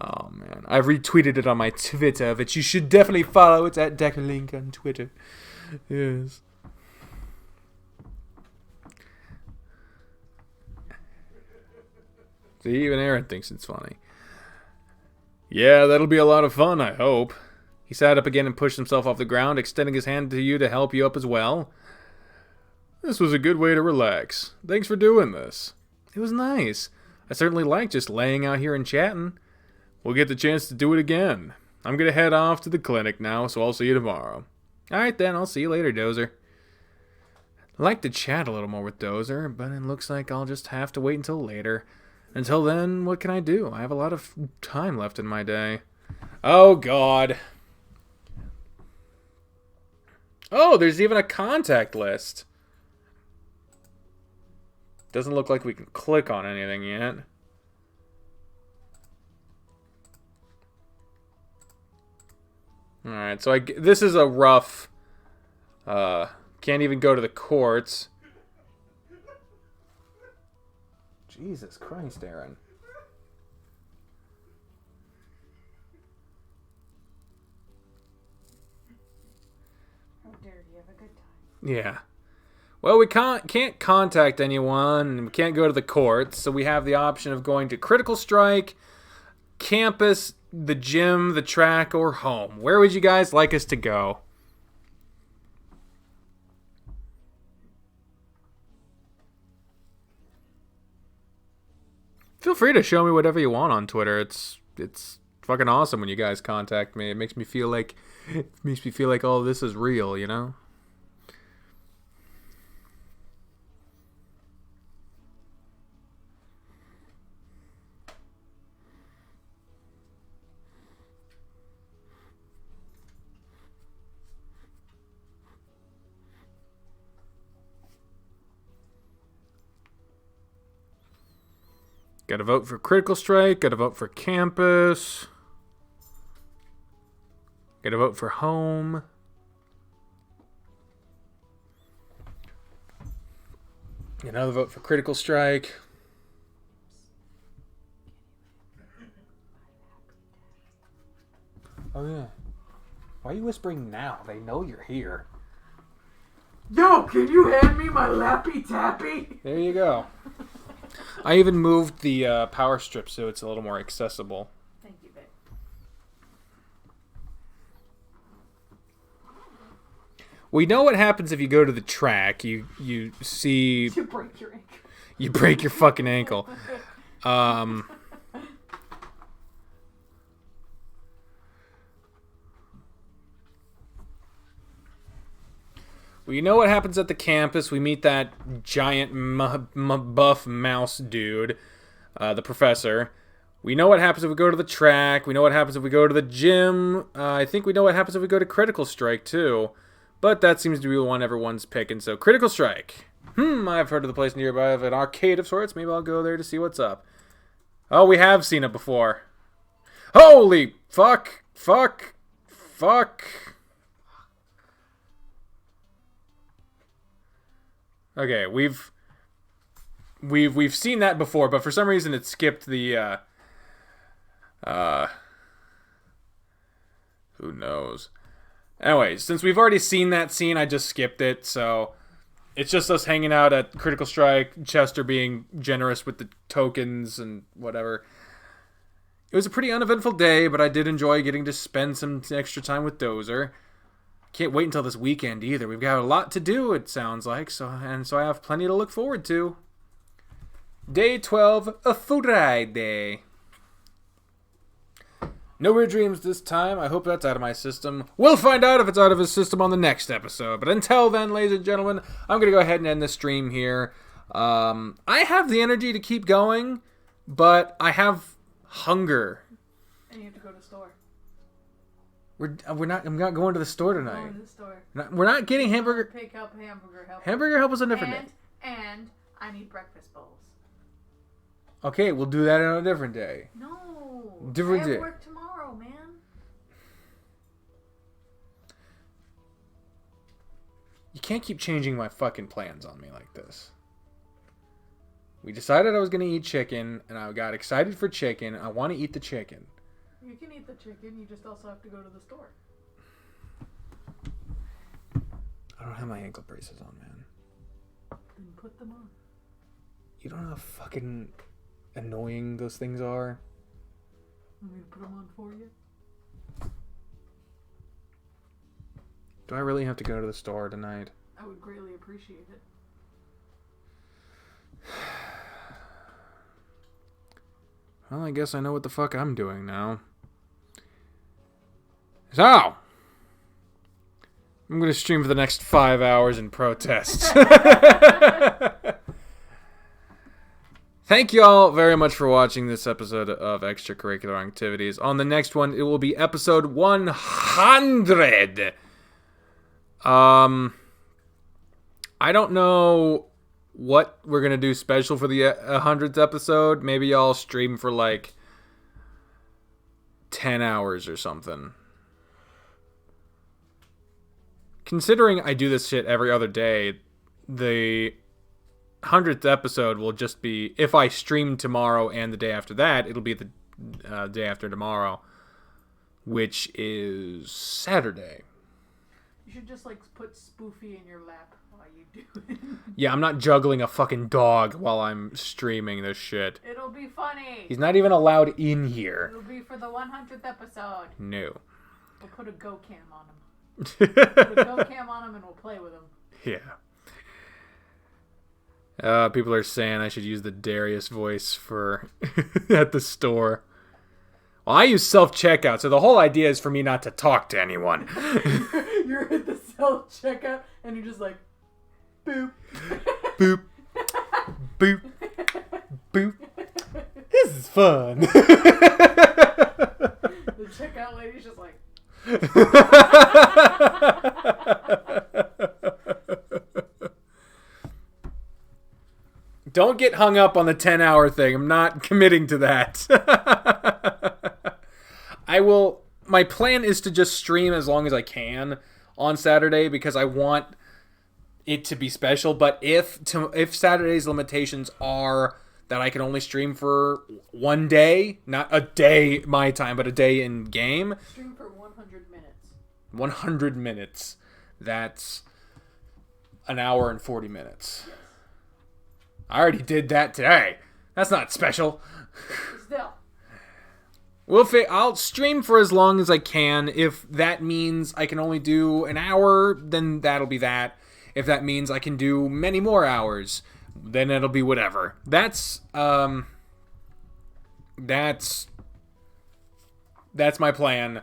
Oh man, I've retweeted it on my Twitter, which you should definitely follow. It's at Deckerlink on Twitter. Yes. See, even Aaron thinks it's funny. Yeah, that'll be a lot of fun, I hope. He sat up again and pushed himself off the ground, extending his hand to you to help you up as well. This was a good way to relax. Thanks for doing this. It was nice. I certainly like just laying out here and chatting. We'll get the chance to do it again. I'm going to head off to the clinic now, so I'll see you tomorrow. Alright then, I'll see you later, Dozer. I'd like to chat a little more with Dozer, but it looks like I'll just have to wait until later. Until then, what can I do? I have a lot of time left in my day. Oh, God. Oh, there's even a contact list. Doesn't look like we can click on anything yet. Alright, so this is a rough... can't even go to the courts. Jesus Christ, Aaron. How dare you have a good time. Yeah. Well, we can't contact anyone, and we can't go to the courts, so we have the option of going to Critical Strike, campus, the gym, the track, or home. Where would you guys like us to go? Feel free to show me whatever you want on Twitter. It's fucking awesome when you guys contact me. It makes me feel like all this is real, you know? Gotta vote for Critical Strike, gotta vote for Campus, gotta vote for Home. Another vote for Critical Strike. Oh, yeah. Why are you whispering now? They know you're here. Yo, can you hand me my Lappy Tappy? There you go. I even moved the power strip so it's a little more accessible. Thank you, babe. We know what happens if you go to the track. You see... You break your ankle. You break your fucking ankle. We know what happens at the campus. We meet that giant buff mouse dude, the professor. We know what happens if we go to the track. We know what happens if we go to the gym. I think we know what happens if we go to Critical Strike, too. But that seems to be the one everyone's picking. So, Critical Strike. I've heard of the place nearby of an arcade of sorts. Maybe I'll go there to see what's up. Oh, we have seen it before. Holy fuck. Fuck. Fuck. Okay, we've seen that before, but for some reason it skipped the who knows. Anyways, since we've already seen that scene, I just skipped it, so it's just us hanging out at Critical Strike, Chester being generous with the tokens and whatever. It was a pretty uneventful day, but I did enjoy getting to spend some extra time with Dozer. Can't wait until this weekend either. We've got a lot to do, it sounds like, so I have plenty to look forward to. Day 12, a Friday. No weird dreams this time. I hope that's out of my system. We'll find out if it's out of his system on the next episode. But until then, ladies and gentlemen, I'm going to go ahead and end the stream here. I have the energy to keep going, but I have hunger. And you have to go to the store. I'm not going to the store tonight. Going to the store. We're not getting hamburger. Pick up hamburger help. Hamburger help is a different day. And I need breakfast bowls. Okay, we'll do that on a different day. No. Different I day. have work tomorrow, man. You can't keep changing my fucking plans on me like this. We decided I was going to eat chicken, and I got excited for chicken. I want to eat the chicken. You can eat the chicken, you just also have to go to the store. I don't have my ankle braces on, man. Then put them on. You don't know how fucking annoying those things are? Want me to put them on for you? Do I really have to go to the store tonight? I would greatly appreciate it. Well, I guess I know what the fuck I'm doing now. So, I'm going to stream for the next 5 hours in protest. Thank you all very much for watching this episode of Extracurricular Activities. On the next one, it will be episode 100. I don't know what we're going to do special for the 100th episode. Maybe I'll stream for like 10 hours or something. Considering I do this shit every other day, the 100th episode will just be, if I stream tomorrow and the day after that, it'll be the day after tomorrow, which is Saturday. You should just like put Spoofy in your lap while you do it. Yeah, I'm not juggling a fucking dog while I'm streaming this shit. It'll be funny. He's not even allowed in here. It'll be for the 100th episode. No. We'll put a go cam on him. Put a go cam on him and we'll play with him. Yeah. People are saying I should use the Darius voice for at the store. Well, I use self-checkout, so the whole idea is for me not to talk to anyone. You're at the self-checkout and you're just like, boop. Boop. Boop. Boop. This is fun. The checkout lady's just like, don't get hung up on the 10-hour thing. I'm not committing to that. My plan is to just stream as long as I can on Saturday because I want it to be special. But if Saturday's limitations are that I can only stream for 1 day. Not a day my time, but a day in game. Stream for 100 minutes. 100 minutes. That's an hour and 40 minutes. Yes. I already did that today. That's not special. Still. I'll stream for as long as I can. If that means I can only do an hour, then that'll be that. If that means I can do many more hours, then it'll be whatever. That's my plan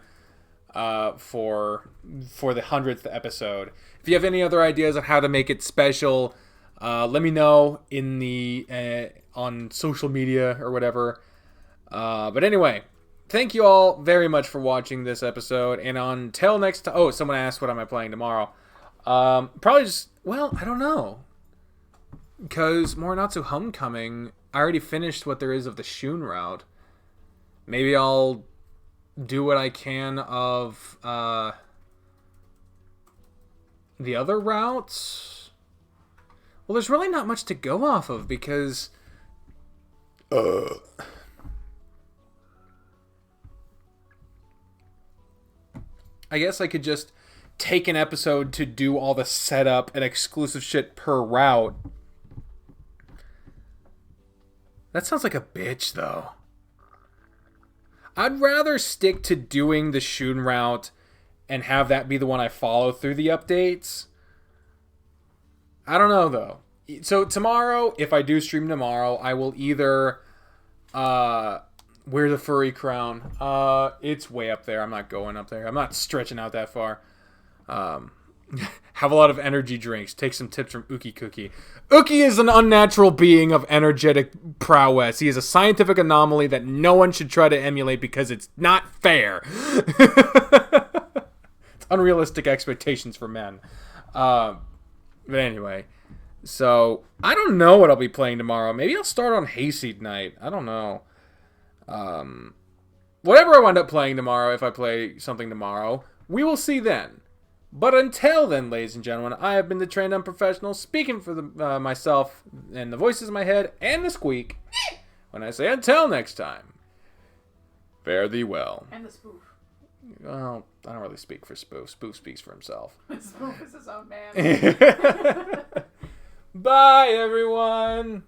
for the 100th episode. If you have any other ideas on how to make it special, let me know in the on social media or whatever. But anyway, thank you all very much for watching this episode. And until next time... Oh, someone asked what am I playing tomorrow. Probably just... Well, I don't know. Because Morinatsu Homecoming, I already finished what there is of the Shun route. Maybe I'll do what I can of the other routes. Well, there's really not much to go off of because... I guess I could just take an episode to do all the setup and exclusive shit per route. That sounds like a bitch, though. I'd rather stick to doing the Shun route and have that be the one I follow through the updates. I don't know, though. So tomorrow, if I do stream tomorrow, I will either wear the furry crown. It's way up there. I'm not going up there. I'm not stretching out that far. Have a lot of energy drinks. Take some tips from Uki Cookie. Uki is an unnatural being of energetic prowess. He is a scientific anomaly that no one should try to emulate because it's not fair. It's unrealistic expectations for men. But anyway, so I don't know what I'll be playing tomorrow. Maybe I'll start on Hayseed Night. I don't know. Whatever I wind up playing tomorrow, if I play something tomorrow, we will see then. But until then, ladies and gentlemen, I have been the trained unprofessional, speaking for myself and the voices in my head and the squeak. When I say until next time, fare thee well. And the spoof. Well, I don't really speak for Spoof. Spoof speaks for himself. Spoof is his own man. Bye, everyone.